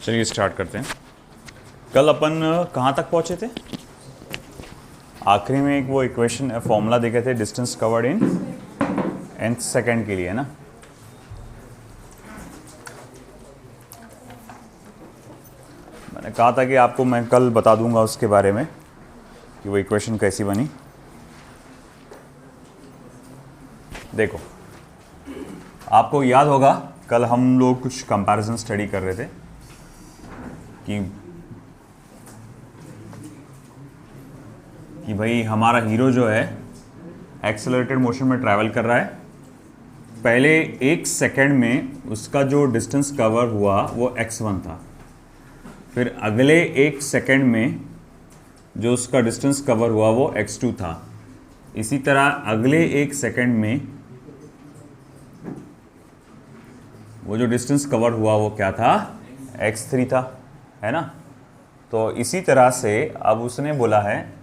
चलिए स्टार्ट करते हैं। कल अपन कहाँ तक पहुँचे थे? आखिरी में एक वो इक्वेशन फॉर्मूला देखे थे distance covered in nth second के लिए, ना। मैंने कहा था कि आपको मैं कल बता दूंगा उसके बारे में कि वो इक्वेशन कैसी बनी। देखो, आपको याद होगा कल हम लोग कुछ कंपैरिजन स्टडी कर रहे थे कि भाई हमारा हीरो जो है एक्सेलरेटेड मोशन में ट्रैवल कर रहा है। पहले एक सेकेंड में उसका जो डिस्टेंस कवर हुआ वो x1 था। फिर अगले एक सेकेंड में जो उसका डिस्टेंस कवर हुआ वो x2 था। इसी तरह अगले एक सेकेंड में वो जो डिस्टेंस कवर हुआ वो क्या था? x3 था, है ना। तो इसी तरह से अब उसने बोला है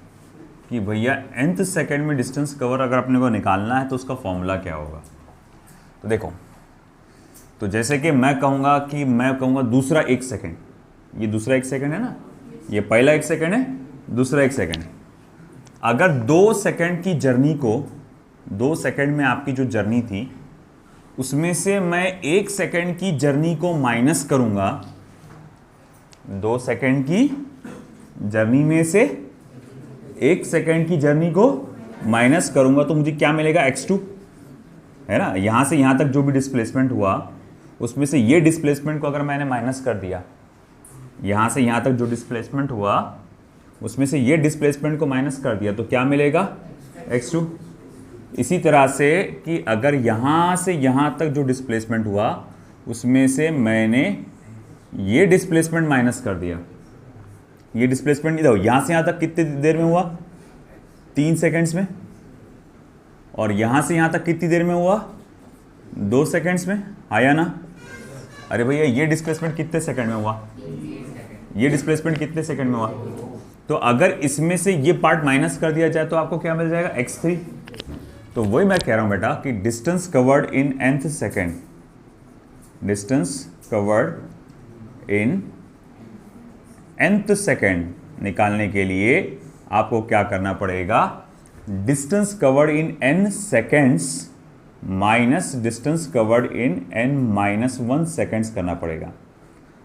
कि भैया nth सेकेंड में डिस्टेंस कवर अगर अपने को निकालना है तो उसका फॉर्मूला क्या होगा। तो देखो, तो जैसे कि मैं कहूँगा दूसरा एक सेकेंड, ये दूसरा एक सेकेंड है ना, ये पहला एक सेकेंड है, दूसरा एक सेकेंड है। अगर 2 सेकेंड की जर्नी को, 2 सेकेंड में आपकी जो जर्नी थी उसमें से मैं 1 सेकेंड की जर्नी को माइनस करूँगा, 2 सेकेंड की जर्नी में से 1 सेकेंड की जर्नी को माइनस करूंगा तो मुझे क्या मिलेगा? x2, है ना। यहां से यहां तक जो भी डिस्प्लेसमेंट हुआ उसमें से ये डिस्प्लेसमेंट को अगर मैंने माइनस कर दिया, यहां से यहां तक जो डिस्प्लेसमेंट हुआ उसमें से ये डिस्प्लेसमेंट को माइनस कर दिया तो क्या मिलेगा? x2। इसी तरह से कि अगर यहां से यहां तक जो डिस्प्लेसमेंट हुआ उसमें से मैंने ये डिस्प्लेसमेंट माइनस कर दिया, ये डिस्प्लेसमेंट इधर यहां से यहां तक कितनी देर में हुआ? 3 सेकेंड्स में। और यहां से यहां तक कितनी देर में हुआ? 2 सेकेंड्स में, आया ना। अरे भैया ये डिस्प्लेसमेंट कितने सेकेंड में हुआ? ये डिस्प्लेसमेंट कितने सेकेंड में हुआ? तो अगर इसमें से ये पार्ट माइनस कर दिया जाए तो आपको क्या मिल जाएगा? x3। तो वही मैं कह रहा हूं बेटा कि distance covered in nth second, distance covered in nth second निकालने के लिए आपको क्या करना पड़ेगा? Distance covered in n seconds minus distance covered in n-1 seconds करना पड़ेगा।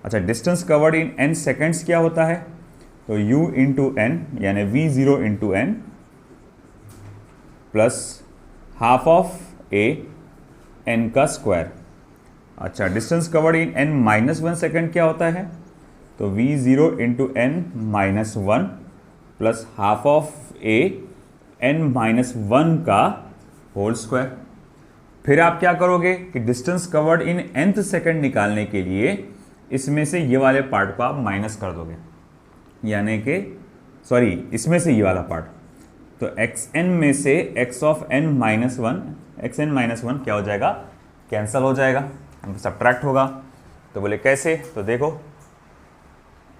अच्छा, distance covered in n seconds क्या होता है? तो u इंटू n यानी v0 into n plus half of a n का स्क्वायर। अच्छा, डिस्टेंस कवर्ड इन n-1 सेकेंड क्या होता है? तो v0 into n-1 plus half of a n-1 का होल स्क्वायर। फिर आप क्या करोगे कि distance covered in nth second निकालने के लिए इसमें से ये वाले पार्ट को आप माइनस कर दोगे, यानी कि सॉरी, इसमें से ये वाला पार्ट। तो xn में से x ऑफ n-1, xn-1 क्या हो जाएगा? कैंसल हो जाएगा, सब्ट्रैक्ट होगा। तो बोले कैसे? तो देखो,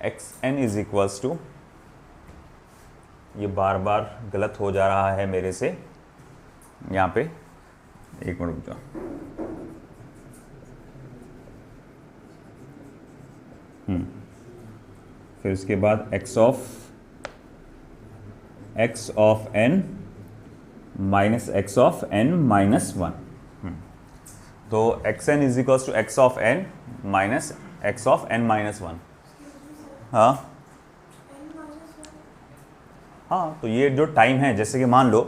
xn इज इक्वल्स टू, ये बार बार गलत हो जा रहा है मेरे से यहाँ पे, एक मिनट रुक जाओ। फिर उसके बाद x of n minus x of n-1। तो xn is equals to x of n minus x of n-1। हाँ, तो ये जो टाइम है, जैसे कि मान लो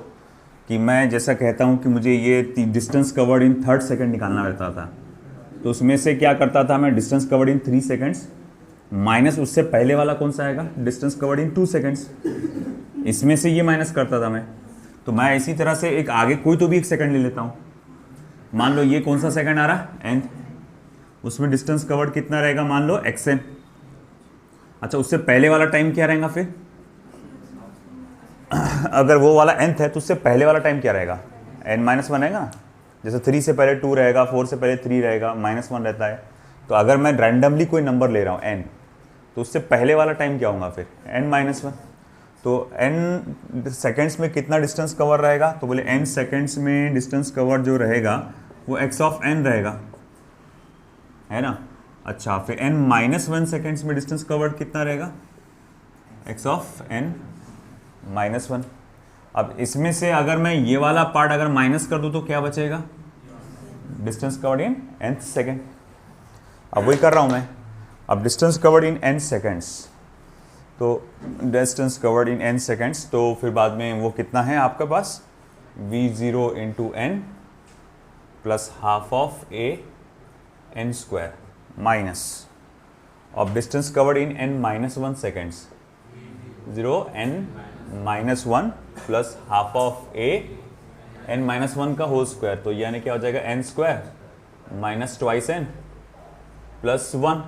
कि मैं जैसा कहता हूँ कि मुझे ये distance covered in 3rd second निकालना रहता था, तो उसमें से क्या करता था मैं? डिस्टेंस कवर्ड इन 3 सेकेंड्स माइनस उससे पहले वाला कौन सा आएगा? डिस्टेंस कवर्ड इन 2 सेकेंड्स, इसमें से ये माइनस करता था मैं। तो मैं इसी तरह से एक आगे कोई तो भी एक सेकेंड ले लेता हूँ। मान लो ये कौन सा सेकेंड आ रहा है? nth, उसमें डिस्टेंस कवर्ड कितना रहेगा? मान लो xn। अच्छा, उससे पहले वाला टाइम क्या रहेगा फिर? अगर वो वाला nth है तो उससे पहले वाला टाइम क्या रहेगा? n-1 रहेगा ना। जैसे 3 से पहले 2 रहेगा, 4 से पहले 3 रहेगा, -1 रहता है। तो अगर मैं रैंडमली कोई नंबर ले रहा हूँ n, तो उससे पहले वाला टाइम क्या होगा फिर? n-1। तो n सेकेंड्स में कितना डिस्टेंस कवर रहेगा? तो बोले n सेकेंड्स में डिस्टेंस कवर जो रहेगा वो x ऑफ n रहेगा, है ना। अच्छा, फिर n माइनस 1 सेकेंड्स में डिस्टेंस कवर्ड कितना रहेगा, x ऑफ n माइनस 1। अब इसमें से अगर मैं ये वाला पार्ट अगर माइनस कर दूं तो क्या बचेगा, distance covered in nth second. अब वही कर रहा हूं मैं। अब distance covered in n seconds, तो distance covered in n seconds, तो फिर बाद में वो कितना है आपके पास, v0 into n plus half of a n square minus of distance covered in n minus 1 seconds, 0 n minus 1 plus half of a n minus 1 का होल स्क्वायर, तो यानी क्या हो जाएगा, n square minus twice n plus 1,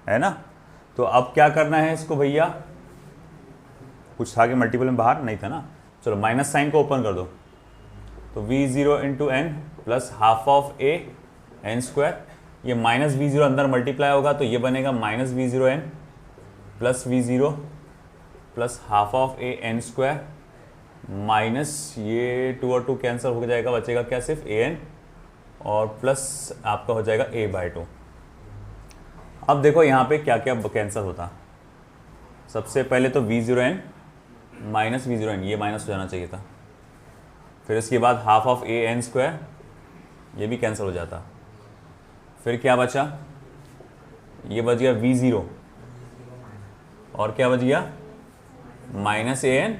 है ना। तो अब क्या करना है इसको भैया, कुछ था कि मल्टीपल में बाहर नहीं था ना, चलो माइनस साइन को ओपन कर दो, तो v0 into n plus half of a n square, ये माइनस v0 अंदर मल्टीप्लाई होगा तो ये बनेगा minus v0 n plus v0 plus half of a n square minus ये 2 और 2 कैंसिल हो जाएगा, बचेगा क्या, सिर्फ a n और प्लस आपका हो जाएगा a बाई 2। अब देखो यहाँ पे क्या क्या कैंसिल होता, सबसे पहले तो v0n माइनस v0n, ये माइनस हो जाना चाहिए था, फिर इसके बाद half of a n square, ये भी कैंसिल हो जाता, फिर क्या बचा, ये बच गया v0 और क्या बच गया, minus a n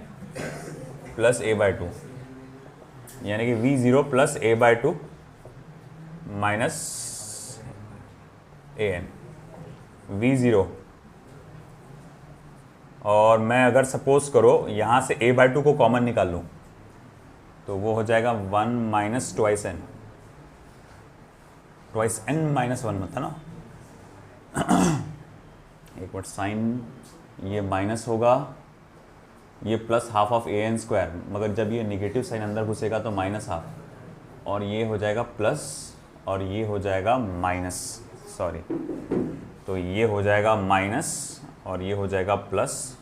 plus a by 2, यानी कि v0 plus a by 2 minus a n v0, और मैं अगर सपोज करो यहाँ से a बाई 2 को कॉमन निकाल लूँ तो वो हो जाएगा 1 minus twice n, twice n minus 1 था ना। एक मिनट, साइन ये माइनस होगा, ये plus half of a n square, मगर जब ये निगेटिव साइन अंदर घुसेगा तो माइनस हाफ, और ये हो जाएगा प्लस और ये हो जाएगा माइनस, सॉरी, तो ये हो जाएगा माइनस और ये हो जाएगा प्लस,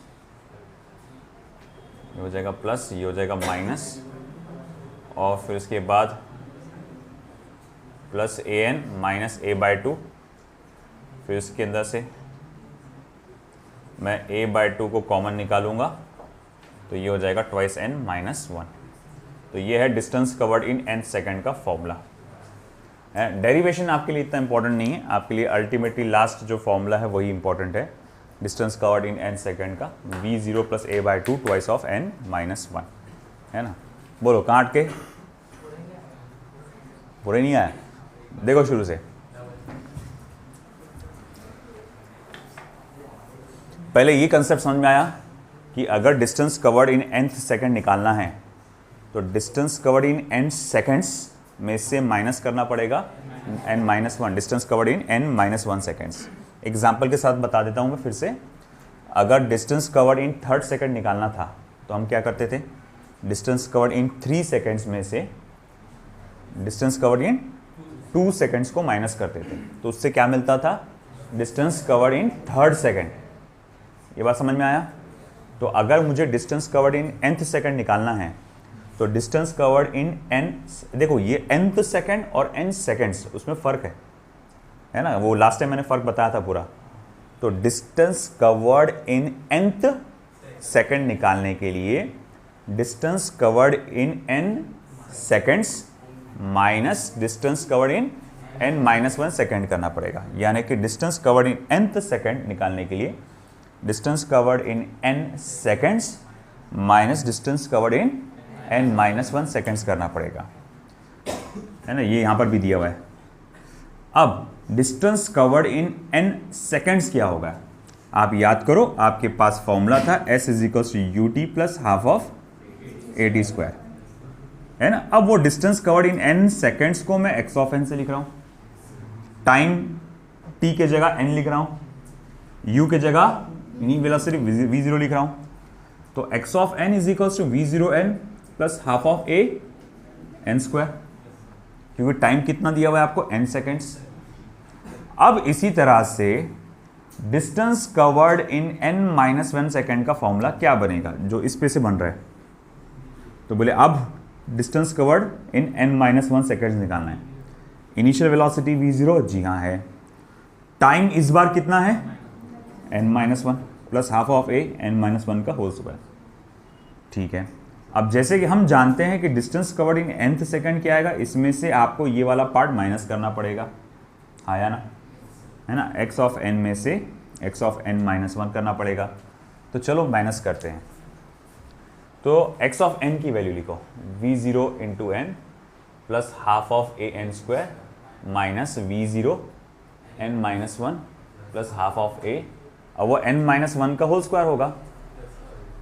ये हो जाएगा प्लस, ये हो जाएगा माइनस, और फिर इसके बाद plus a n minus a by 2, फिर इसके अंदर से मैं a बाई 2 को कॉमन निकालूंगा तो ये हो जाएगा ट्वाइस n माइनस 1। तो ये है distance covered in n second का फॉर्मूला। डेरिवेशन आपके लिए इतना इंपॉर्टेंट नहीं है, आपके लिए अल्टीमेटली लास्ट जो फॉर्मूला है वही इंपॉर्टेंट है, distance covered in n second का, v0 plus a by 2 twice of n minus 1, है ना। बोलो कहाँ अटके, पूरे नहीं आया, देखो शुरू से। पहले ये कंसेप्ट समझ में आया कि अगर distance covered in nth second निकालना है तो distance covered in n seconds में से माइनस करना पड़ेगा n minus 1, distance covered in n minus 1 seconds. Example के साथ बता देता हूँ मैं फिर से, अगर distance covered in third second निकालना था तो हम क्या करते थे, डिस्टेंस कवर्ड इन 3 सेकेंड्स में से डिस्टेंस कवर्ड इन 2 सेकेंड्स को माइनस करते थे, तो उससे क्या मिलता था, distance covered in third second. ये बात समझ में आया। तो अगर मुझे distance covered in nth second निकालना है तो डिस्टेंस कवर्ड इन n, देखो ये nth सेकेंड और n सेकेंड्स उसमें फ़र्क है ना, वो लास्ट टाइम मैंने फ़र्क बताया था पूरा। तो distance covered in nth second निकालने के लिए distance covered in n seconds minus distance covered in n minus 1 second करना पड़ेगा, यानी कि distance covered in nth second निकालने के लिए distance covered in n seconds minus distance covered in n minus 1 seconds करना पड़ेगा, है ना, ये यहाँ पर भी दिया हुआ है। अब distance covered in n seconds क्या होगा, आप याद करो, आपके पास फॉर्मूला था s is equals to u t plus half of a t square, है ना। अब वो distance covered in n seconds को मैं x ऑफ n से लिख रहा हूँ, टाइम t के जगह n लिख रहा हूँ, u के जगह इनिशियल वेलोसिटी v0 लिख रहा हूँ, तो x of n is equals to v0 n plus half of a n square, क्योंकि टाइम कितना दिया हुआ है आपको, n सेकेंड्स। अब इसी तरह से distance covered in n minus 1 second का फॉर्मूला क्या बनेगा, जो इस पे से बन रहा है। तो बोले अब distance covered in n minus 1 second निकालना है, इनिशियल वेलोसिटी v0 जी हाँ है, टाइम इस बार कितना है n-1 plus half of a n-1 का होल स्क्वायर। ठीक है, अब जैसे कि हम जानते हैं कि distance covered in nth second क्या आएगा, इसमें से आपको ये वाला पार्ट माइनस करना पड़ेगा, आया ना, है ना, x ऑफ n में से x ऑफ n-1 करना पड़ेगा। तो चलो माइनस करते हैं। तो x ऑफ n की वैल्यू लिखो v0 into n plus half of a n square minus v0 n-1 plus half of a, अब वो n-1 का होल स्क्वायर होगा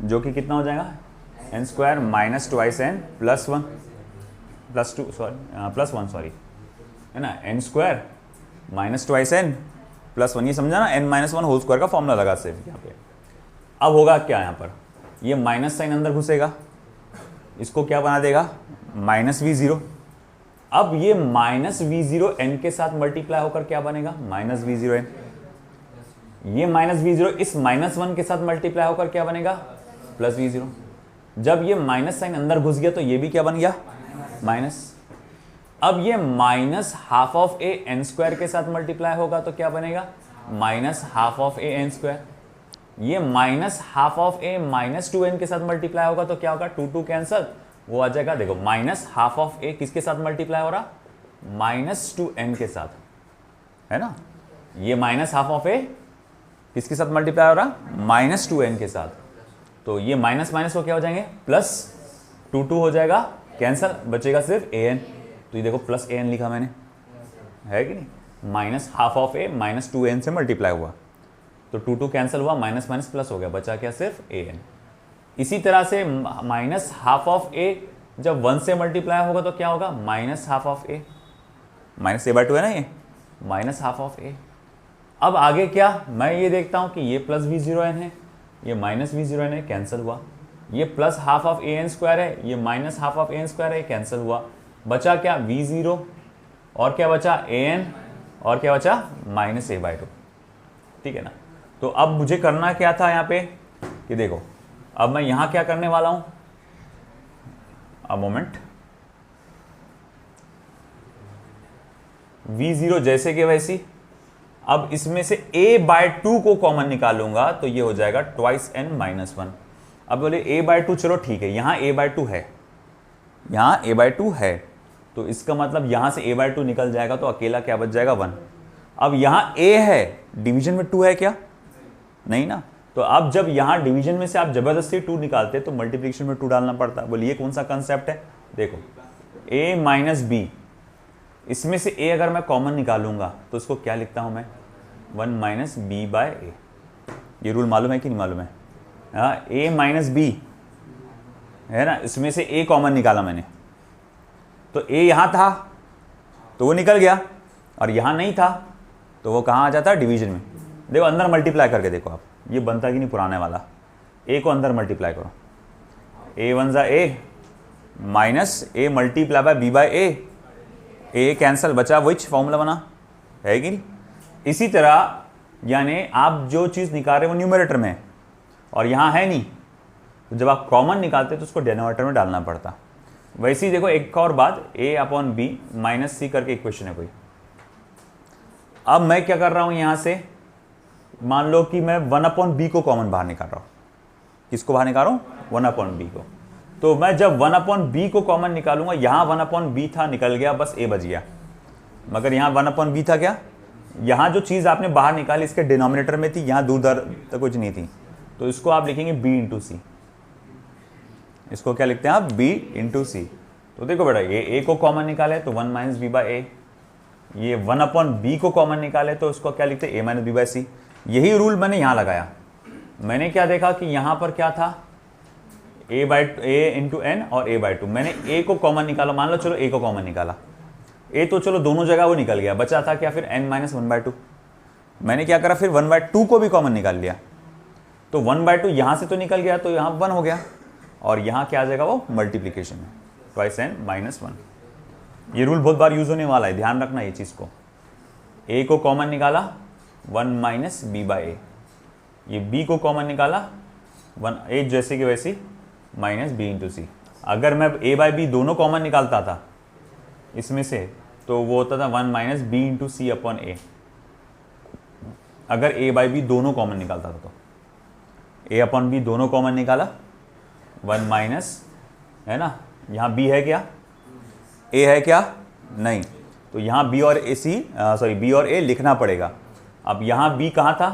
जो कि कितना हो जाएगा n square minus twice n plus 1 plus 1 sorry, है ना, n square minus twice n plus 1, ये समझा ना, n-1 होल स्क्वायर का फॉर्मूला लगा सिर्फ यहाँ पे। अब होगा क्या, यहाँ पर ये माइनस साइन अंदर घुसेगा, इसको क्या बना देगा माइनस v0। अब ये माइनस v0 n के साथ मल्टीप्लाई होकर क्या बनेगा माइनस v0 n, ये माइनस v0 इस माइनस 1 के साथ मल्टीप्लाई होकर क्या बनेगा प्लस v0। जब ये माइनस साइन अंदर घुस गया तो ये भी क्या बन गया माइनस। अब ये minus half of a n square के साथ मल्टीप्लाई होगा तो क्या बनेगा minus half of a n square. ये minus half of a minus 2n के साथ मल्टीप्लाई होगा तो क्या होगा 2 कैंसल, वो आ जाएगा, देखो माइनस हाफ ऑफ a किसके साथ मल्टीप्लाई हो रहा माइनस 2n के साथ, है ना, ये माइनस हाफ ऑफ a किसके साथ मल्टीप्लाई हो रहा माइनस 2n के साथ, तो ये माइनस माइनस को क्या हो जाएंगे प्लस 2 हो जाएगा, कैंसल, बचेगा सिर्फ an। तो ये देखो प्लस an लिखा मैंने, है कि नहीं, minus half of a minus 2n से मल्टीप्लाई हुआ तो 2 कैंसिल हुआ, माइनस माइनस प्लस हो गया, बचा क्या सिर्फ an। इसी तरह से माइनस हाफ ऑफ a जब 1 से मल्टीप्लाई होगा तो क्या होगा minus half of a, minus a/2 है ना, ये माइनस हाफ ऑफ a। अब आगे क्या, मैं ये देखता हूं कि ये प्लस v0n है, ये माइनस v0n है, कैंसिल हुआ, ये plus half of a n square है, ये minus half of a n square है, कैंसिल हुआ, बचा क्या v0 और क्या बचा an और क्या बचा माइनस a/2। ठीक है ना, तो अब मुझे करना क्या था यहाँ पे कि देखो, अब मैं यहाँ क्या करने वाला हूं, अ मोमेंट, v0 जैसे कि वैसी, अब इसमें से a/2 को कॉमन निकालूंगा तो ये हो जाएगा ट्वाइस n-1। अब बोले a/2, चलो ठीक है, यहाँ a/2 है, यहाँ a/2 है, तो इसका मतलब यहाँ से a/2 निकल जाएगा तो अकेला क्या बच जाएगा 1। अब यहाँ a है, डिवीजन में 2 है क्या, नहीं ना, तो अब जब यहाँ डिवीजन में से आप जबरदस्ती 2 निकालते तो मल्टीप्लिकेशन में 2 डालना पड़ता। बोलिए ये कौन सा कंसेप्ट है, देखो a माइनस b, इसमें से a अगर मैं कॉमन निकालूंगा तो इसको क्या लिखता हूं मैं 1 माइनस बी बाय ए। ये रूल मालूम है कि नहीं मालूम है, a माइनस बी है ना, इसमें से a कॉमन निकाला मैंने तो a यहां था तो वो निकल गया, और यहां नहीं था तो वो कहां आ जाता डिवीजन में। देखो अंदर मल्टीप्लाई करके देखो आप, ये बनता कि नहीं पुराने वाला, a को अंदर मल्टीप्लाई करो, a1 जा a minus a multiply by b by a cancel, बचा विच फॉर्मूला बना, है कि नहीं। इसी तरह यानी आप जो चीज़ निकाल रहे हो वो न्यूमरेटर में है और यहाँ है नहीं, तो जब आप कॉमन निकालते तो उसको डिनोमिनेटर में डालना पड़ता। वैसे ही देखो एक और बात, a/b माइनस सी करके इक्वेशन है कोई। अब मैं क्या कर रहा हूँ, यहाँ से मान लो कि मैं 1/b को कॉमन बाहर निकाल रहा हूँ। किसको बाहर निकाल रहा हूँ 1/b को। तो मैं जब 1/b को कॉमन निकालूंगा, यहाँ 1/b था निकल गया, बस a बच गया, मगर यहाँ 1/b था क्या, यहाँ जो चीज़ आपने बाहर निकाली इसके डिनोमिनेटर में थी, यहाँ दूर दर तक कुछ नहीं थी, तो इसको आप लिखेंगे b इंटू सी। इसको क्या लिखते हैं आप b इंटू सी। तो देखो बेटा ये a को कॉमन निकाले तो 1 माइनस बी बाई ए, ये 1/b को कॉमन निकाले तो उसको क्या लिखते हैं a माइनस बी बाई सी। यही रूल मैंने यहाँ लगाया। मैंने क्या देखा कि यहाँ पर क्या था a इंटू एन और a/2, मैंने a को कॉमन निकाला, मान लो चलो a को कॉमन निकाला, a तो चलो दोनों जगह वो निकल गया, बचा था क्या फिर n माइनस 1/2। मैंने क्या करा फिर 1/2 को भी कॉमन निकाल लिया, तो 1/2 यहाँ से तो निकल गया तो यहाँ 1 हो गया, और यहाँ क्या आ जाएगा वो मल्टीप्लीकेशन में ट्वाइस n माइनस 1। ये रूल बहुत बार यूज होने वाला है, ध्यान रखना ये चीज़ को। a को कॉमन निकाला 1 माइनस बी बाई ए, ये b को कॉमन निकाला 1 जैसे कि वैसी माइनस बी इंटू सी। अगर मैं a बाई बी दोनों कॉमन निकालता था इसमें से तो वो होता था 1 माइनस बी इंटू सी अपॉन ए। अगर a बाई बी दोनों कॉमन निकालता था तो a अपॉन बी दोनों कॉमन निकाला, 1 माइनस, है ना, यहाँ b है क्या, a है क्या, नहीं, तो यहाँ b और b और a लिखना पड़ेगा। अब यहाँ b कहाँ था,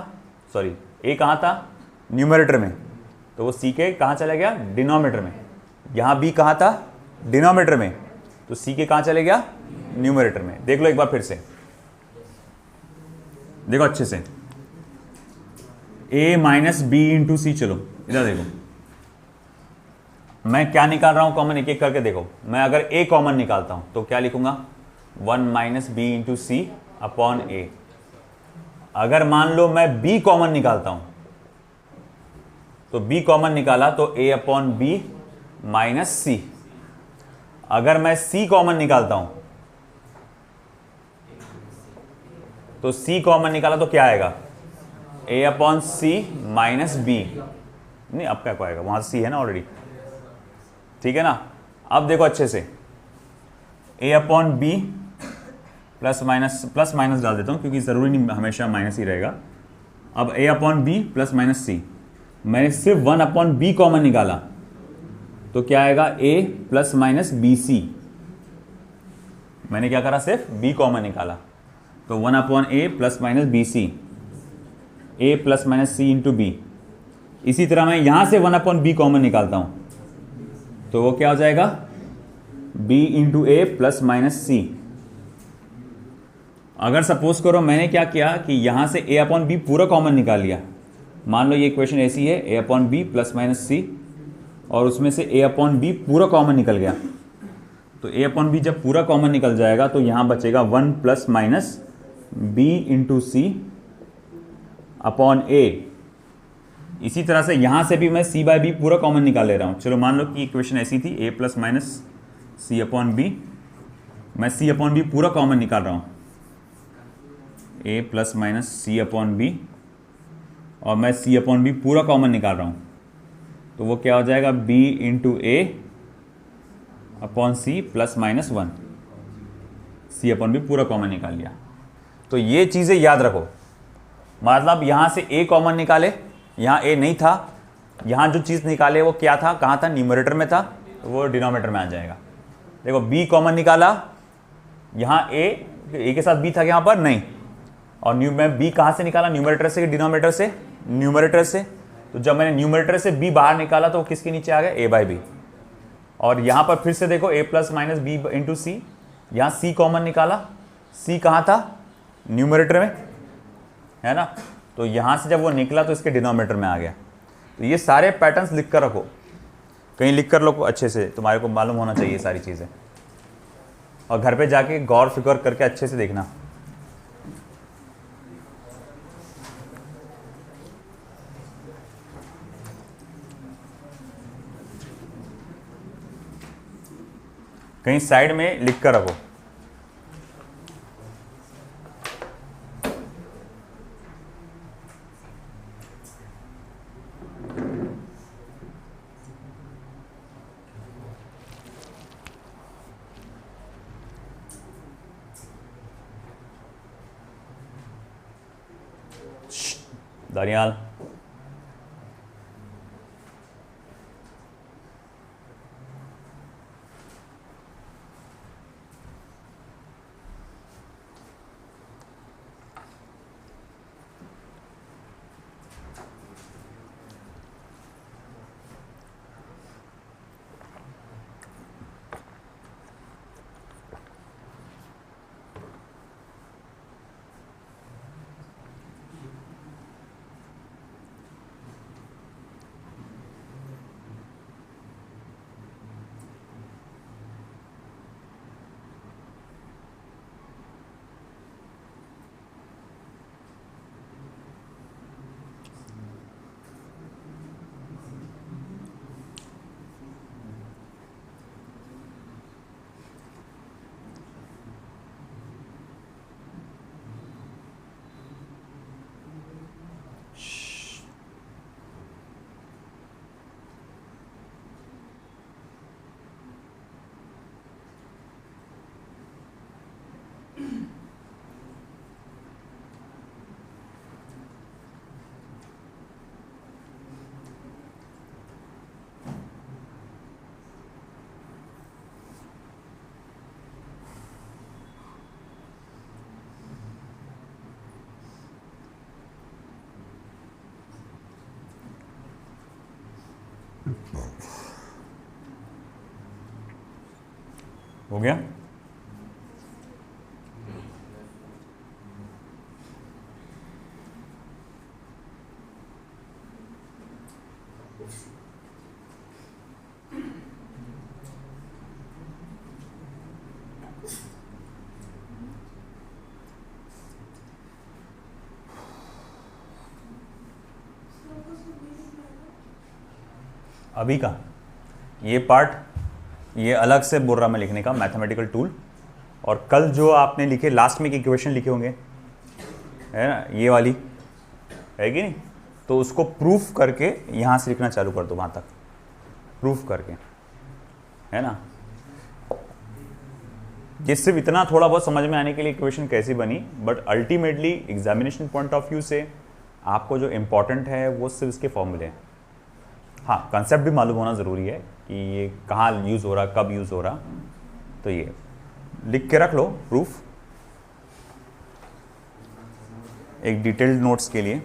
सॉरी a कहाँ था, न्यूमरेटर में, तो वो c के कहाँ चला गया, डिनोमिनेटर में। यहाँ b कहाँ था, डिनोमिनेटर में, तो c के कहाँ चले गया, न्यूमरेटर में। देख लो एक बार फिर से, देखो अच्छे से, a माइनस बी इंटू सी। चलो इधर देखो, मैं क्या निकाल रहा हूं कॉमन, एक एक करके देखो। मैं अगर a कॉमन निकालता हूं तो क्या लिखूंगा, 1 माइनस बी इंटू सी अपॉन ए। अगर मान लो मैं b कॉमन निकालता हूं तो b कॉमन निकाला तो a अपॉन बी माइनस सी। अगर मैं c कॉमन निकालता हूं तो c कॉमन निकाला तो क्या आएगा, a upon C minus B. नहीं, अब क्या आएगा, वहां c है ना ऑलरेडी, ठीक है ना। अब देखो अच्छे से, a upon B plus minus डाल देता हूं क्योंकि जरूरी नहीं हमेशा माइनस ही रहेगा। अब a upon B plus minus C, मैंने सिर्फ 1 अपॉन बी कॉमन निकाला तो क्या आएगा, a plus minus B C. मैंने क्या करा, सिर्फ b कॉमन निकाला तो 1 upon A plus minus B C, A plus minus C into B. इसी तरह मैं यहां से 1 अपॉन बी कॉमन निकालता हूं तो वो क्या हो जाएगा, b इंटू ए प्लस माइनस सी। अगर सपोज करो मैंने क्या किया कि यहां से a अपॉन बी पूरा कॉमन निकाल लिया, मान लो ये इक्वेशन ऐसी है, a upon B plus minus C, और उसमें से a अपॉन बी पूरा कॉमन निकल गया, तो a अपॉन बी जब पूरा कॉमन निकल जाएगा तो यहां बचेगा 1 प्लस माइनस बी इंटू सी अपॉन ए। इसी तरह से यहां से भी मैं c बाई बी पूरा कॉमन निकाल ले रहा हूं। चलो मान लो कि इक्वेशन ऐसी थी, a plus minus C upon B, मैं c अपॉन बी पूरा कॉमन निकाल रहा हूं, a plus minus C upon B, और मैं c अपॉन बी पूरा कॉमन निकाल रहा हूं तो वो क्या हो जाएगा, b into A upon C plus minus 1। c upon B पूरा कॉमन निकाल लिया। तो ये चीजें याद रखो, मतलब यहां से a कॉमन निकाले, यहां a नहीं था, यहां जो चीज निकाले वो क्या था, कहां था, न्यूमरेटर में था, तो वो डिनोमिनेटर में आ जाएगा। देखो b कॉमन निकाला, यहां a के साथ b था यहां पर नहीं, और मैं b कहां से निकाला, न्यूमरेटर से, डिनोमिनेटर से, न्यूमरेटर से। तो जब मैंने न्यूमरेटर से b बाहर निकाला तो वो किसके नीचे आ गया, a बाई बी। और यहां पर फिर से देखो, a plus minus B into C, यहां c कॉमन निकाला, c कहां था, न्यूमरेटर में, है ना, तो यहां से जब वो निकला तो इसके डिनोमिनेटर में आ गया। तो ये सारे पैटर्न्स लिख कर रखो, कहीं लिख कर लो अच्छे से, तुम्हारे को मालूम होना चाहिए सारी चीज़ें, और घर पे जाके गौर फिक्र करके अच्छे से देखना। कहीं साइड में लिख कर रखो। दानियाल, हो गया? अभी का ये पार्ट ये अलग से बोल रहा मैं लिखने का, मैथमेटिकल टूल। और कल जो आपने लिखे लास्ट में एक इक्वेशन लिखे होंगे, है ना, ये वाली है कि नहीं, तो उसको प्रूफ करके यहाँ से लिखना चालू कर दो, वहाँ तक प्रूफ करके, है ना। ये सिर्फ इतना थोड़ा बहुत समझ में आने के लिए इक्वेशन कैसी बनी, but ultimately examination point of view से आपको जो इम्पोर्टेंट है वो सिर्फ इसके फॉर्मूले हैं। हाँ, कंसेप्ट भी मालूम होना ज़रूरी है कि ये कहाँ यूज़ हो रहा, कब यूज़ हो रहा, तो ये लिख के रख लो प्रूफ एक डिटेल्ड नोट्स के लिए।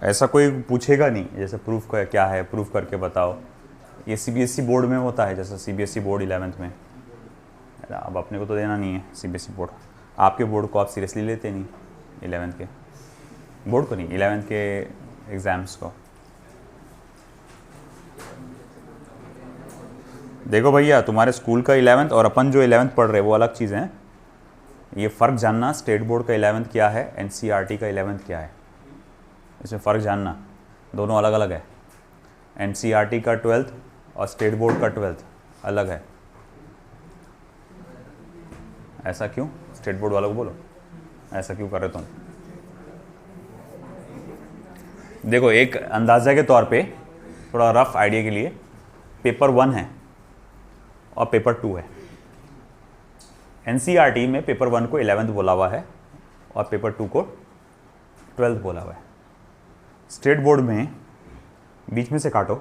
ऐसा कोई पूछेगा नहीं जैसे प्रूफ का क्या है, प्रूफ करके बताओ। ये सीबीएसई बोर्ड में होता है, जैसे सीबीएसई बोर्ड 11th में, अब अपने को तो देना नहीं है सीबीएसई बोर्ड। आपके बोर्ड को आप सीरियसली लेते नहीं, 11th के बोर्ड को नहीं, 11th के एग्ज़ाम्स को। देखो भैया, तुम्हारे स्कूल का 11th और अपन जो 11th पढ़ रहे हैं वो अलग चीज़ है। ये फ़र्क जानना, स्टेट बोर्ड का 11th क्या है, एनसीईआरटी का 11th क्या है, इसमें फ़र्क जानना, दोनों अलग अलग है। एनसीईआरटी का 12th और स्टेट बोर्ड का 12th अलग है। ऐसा क्यों? स्टेट बोर्ड वालों को बोलो ऐसा क्यों कर रहे तुम। देखो, एक अंदाज़ा के तौर पे, थोड़ा रफ आइडिया के लिए, पेपर 1 है और पेपर 2 है। एनसीईआरटी में पेपर 1 को 11th बोला हुआ है और पेपर 2 को 12th बोला हुआ है। स्टेट बोर्ड में बीच में से काटो,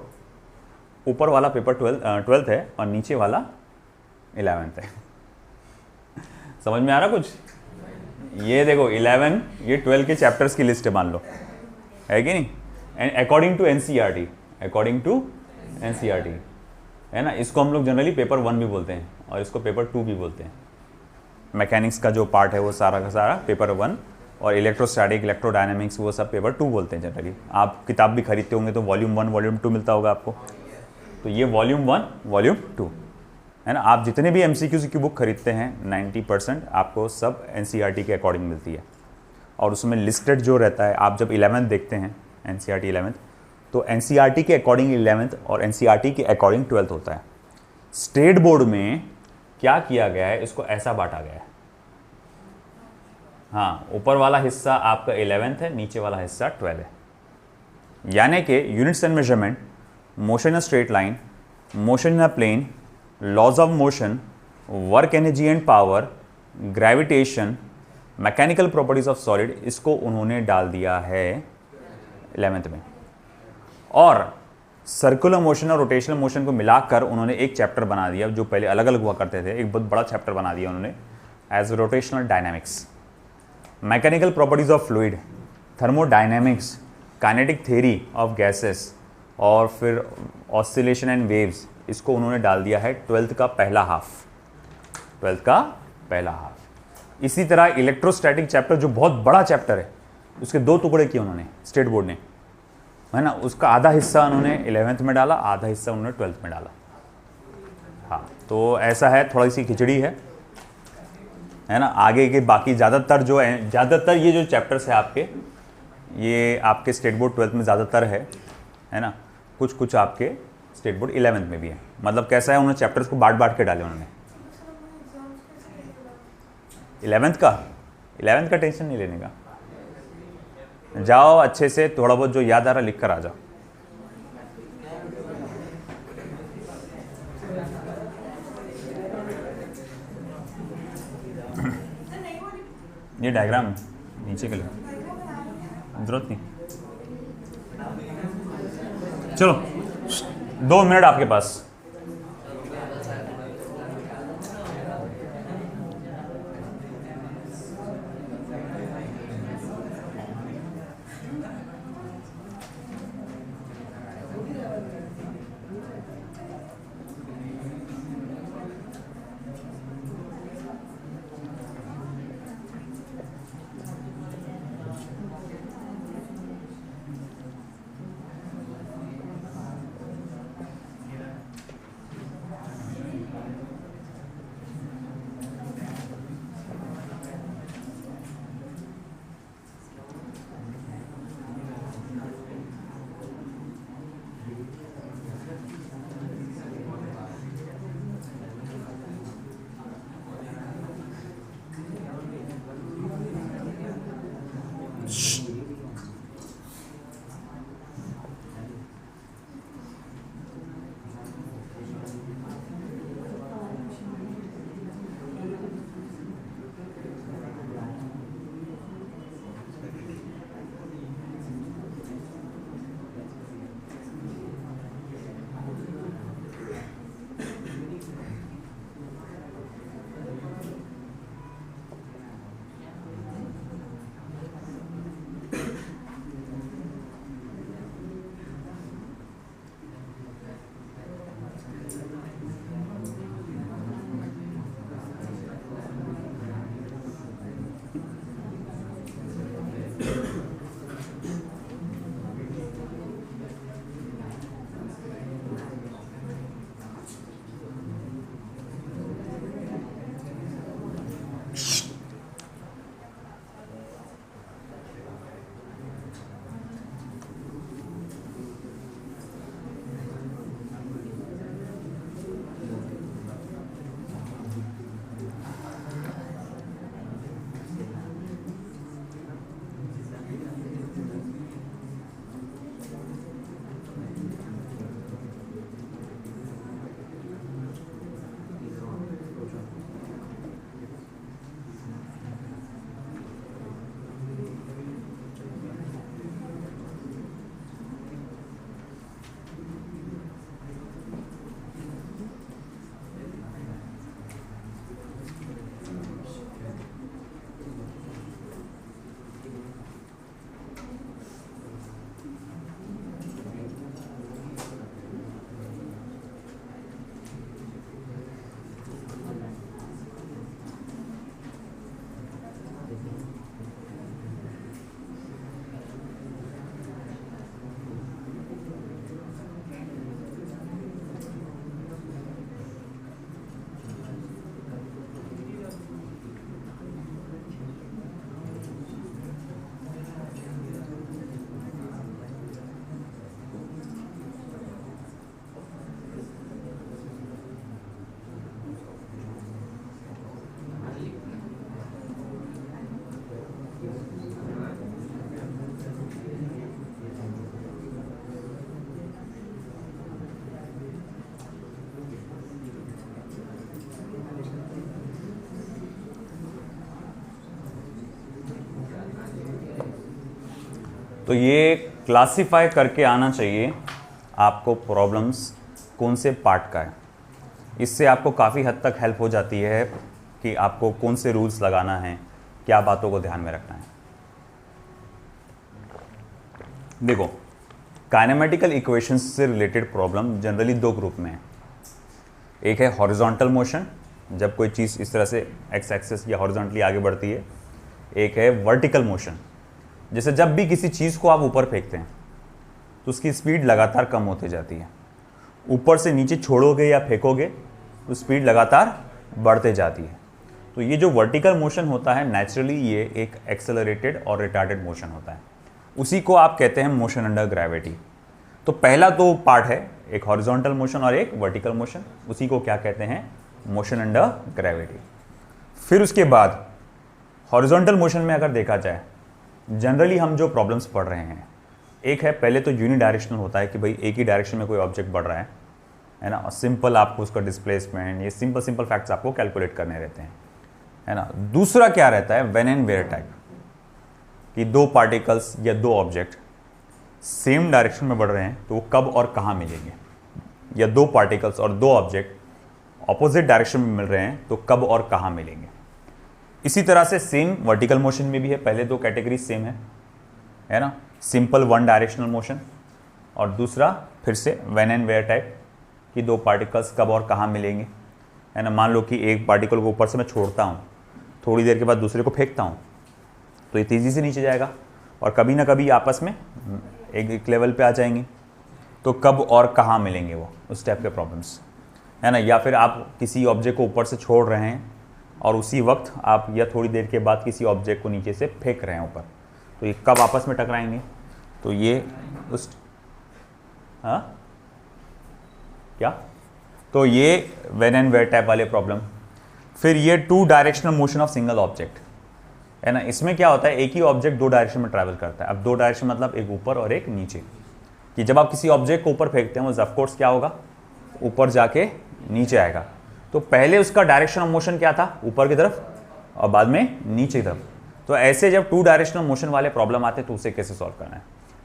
ऊपर वाला पेपर 12th है और नीचे वाला 11th है। समझ में आ रहा कुछ? ये देखो 11, ये 12 के चैप्टर्स की लिस्ट है मान लो, है कि नहीं, and according to NCERT, according to NCERT, है ना। इसको हम लोग जनरली पेपर 1 भी बोलते हैं और इसको पेपर 2 भी बोलते हैं। मैकेनिक्स का जो पार्ट है वो सारा का सारा पेपर 1, और इलेक्ट्रोस्टैटिक, इलेक्ट्रोडायनेमिक्स वो सब पेपर 2 बोलते हैं जनरली। आप किताब भी खरीदते होंगे तो वॉल्यूम 1, वॉल्यूम 2 मिलता होगा आपको, तो ये वॉल्यूम 1, वॉल्यूम 2, है ना। आप जितने भी एमसीक्यूज़ की बुक खरीदते हैं 90% आपको सब एनसीईआरटी के अकॉर्डिंग मिलती है, और उसमें लिस्टेड जो रहता है, आप जब 11th देखते हैं एनसीईआरटी 11th, तो एनसीईआरटी के अकॉर्डिंग 11th और एनसीईआरटी के अकॉर्डिंग 12th होता है। स्टेट बोर्ड में क्या किया गया है, इसको ऐसा बांटा गया है। हाँ, ऊपर वाला हिस्सा आपका 11th है, नीचे वाला हिस्सा 12 है। यानी कि units and measurement, motion in a straight line, motion in a plane, laws of motion, work energy and power, gravitation, mechanical properties of solid, इसको उन्होंने डाल दिया है 11th में। और सर्कुलर मोशन और रोटेशनल मोशन को मिलाकर उन्होंने एक चैप्टर बना दिया, जो पहले अलग अलग हुआ करते थे, एक बहुत बड़ा चैप्टर बना दिया उन्होंने as rotational dynamics, mechanical properties of fluid, thermodynamics, kinetic theory of gases, और फिर ऑसिलेशन एंड वेव्स, इसको उन्होंने डाल दिया है 12th का पहला हाफ, 12th का पहला हाफ। इसी तरह इलेक्ट्रोस्टैटिक चैप्टर जो बहुत बड़ा चैप्टर है, उसके 2 टुकड़े किए उन्होंने स्टेट बोर्ड ने, है ना। उसका आधा हिस्सा उन्होंने 11th में डाला, आधा हिस्सा उन्होंने 12th में डाला। हाँ, तो ऐसा है, थोड़ी सी खिचड़ी है ना। आगे के बाकी ज़्यादातर जो है, ज़्यादातर ये जो चैप्टर्स है आपके, ये आपके स्टेट बोर्ड 12th में ज़्यादातर है ना। कुछ कुछ आपके स्टेट बोर्ड 11th में भी है। मतलब कैसा है, उन्होंने चैप्टर्स को बांट के डाले उन्होंने। 11th का टेंशन नहीं लेने का, जाओ अच्छे से, थोड़ा बहुत जो याद आ रहा लिख कर आ जाओ। ये डायग्राम नीचे के लिए जरूरत नहीं। चलो 2 मिनट आपके पास। तो ये क्लासिफाई करके आना चाहिए आपको प्रॉब्लम्स कौन से पार्ट का है। इससे आपको काफ़ी हद तक हेल्प हो जाती है कि आपको कौन से रूल्स लगाना है, क्या बातों को ध्यान में रखना है। देखो, काइनेमेटिकल इक्वेशंस से रिलेटेड प्रॉब्लम जनरली 2 ग्रुप में है। एक है हॉरिजॉन्टल मोशन, जब कोई चीज़ इस तरह से एक्स एक्सिस या हॉरिजॉन्टली आगे बढ़ती है। एक है वर्टिकल मोशन, जैसे जब भी किसी चीज़ को आप ऊपर फेंकते हैं तो उसकी स्पीड लगातार कम होती जाती है। ऊपर से नीचे छोड़ोगे या फेंकोगे तो स्पीड लगातार बढ़ते जाती है। तो ये जो वर्टिकल मोशन होता है नेचुरली ये एक एक्सेलरेटेड और रिटार्डेड मोशन होता है। उसी को आप कहते हैं मोशन अंडर ग्रेविटी। तो पहला तो पार्ट है एक हॉरिजॉन्टल मोशन और एक वर्टिकल मोशन, उसी को क्या कहते हैं, मोशन अंडर ग्रेविटी। फिर उसके बाद हॉरिजॉन्टल मोशन में अगर देखा जाए, जनरली हम जो प्रॉब्लम्स पढ़ रहे हैं, एक है पहले तो यूनिडायरेक्शनल होता है कि भाई एक ही डायरेक्शन में कोई ऑब्जेक्ट बढ़ रहा है ना, और सिंपल आपको उसका डिस्प्लेसमेंट, ये सिंपल फैक्ट्स आपको कैलकुलेट करने रहते हैं, है ना। दूसरा क्या रहता है, व्हेन एंड वेयर टाइप। कि दो पार्टिकल्स या दो ऑब्जेक्ट सेम डायरेक्शन में बढ़ रहे हैं तो वो कब और कहाँ मिलेंगे, या दो पार्टिकल्स और दो ऑब्जेक्ट ऑपोजिट डायरेक्शन में मिल रहे हैं तो कब और कहाँ मिलेंगे। इसी तरह से सेम वर्टिकल मोशन में भी है, पहले दो कैटेगरी सेम है ना, सिंपल वन डायरेक्शनल मोशन, और दूसरा फिर से व्हेन एंड वेयर टाइप कि दो पार्टिकल्स कब और कहाँ मिलेंगे, है ना। मान लो कि एक पार्टिकल को ऊपर से मैं छोड़ता हूँ, थोड़ी देर के बाद दूसरे को फेंकता हूँ तो ये तेज़ी से नीचे जाएगा और कभी ना कभी आपस में एक लेवल पे आ जाएंगे, तो कब और कहाँ मिलेंगे वो, उस टाइप के प्रॉब्लम्स, है ना। या फिर आप किसी ऑब्जेक्ट को ऊपर से छोड़ रहे हैं और उसी वक्त आप या थोड़ी देर के बाद किसी ऑब्जेक्ट को नीचे से फेंक रहे हैं ऊपर, तो ये कब आपस में टकराएंगे, तो ये उस क्या, तो ये व्हेन एंड वेयर टाइप वाले प्रॉब्लम। फिर ये two directional motion of single object, है ना। इसमें क्या होता है, एक ही ऑब्जेक्ट दो डायरेक्शन में ट्रैवल करता है। अब दो डायरेक्शन मतलब एक ऊपर और एक नीचे, कि जब आप किसी ऑब्जेक्ट को ऊपर फेंकते हैं वो ऑफकोर्स क्या होगा, ऊपर जाके नीचे आएगा। तो पहले उसका डायरेक्शन ऑफ मोशन क्या था, ऊपर की तरफ, और बाद में नीचे की तरफ। तो ऐसे जब टू डायरेक्शनल मोशन वाले प्रॉब्लम आते हैं तो उसे कैसे सॉल्व करना है।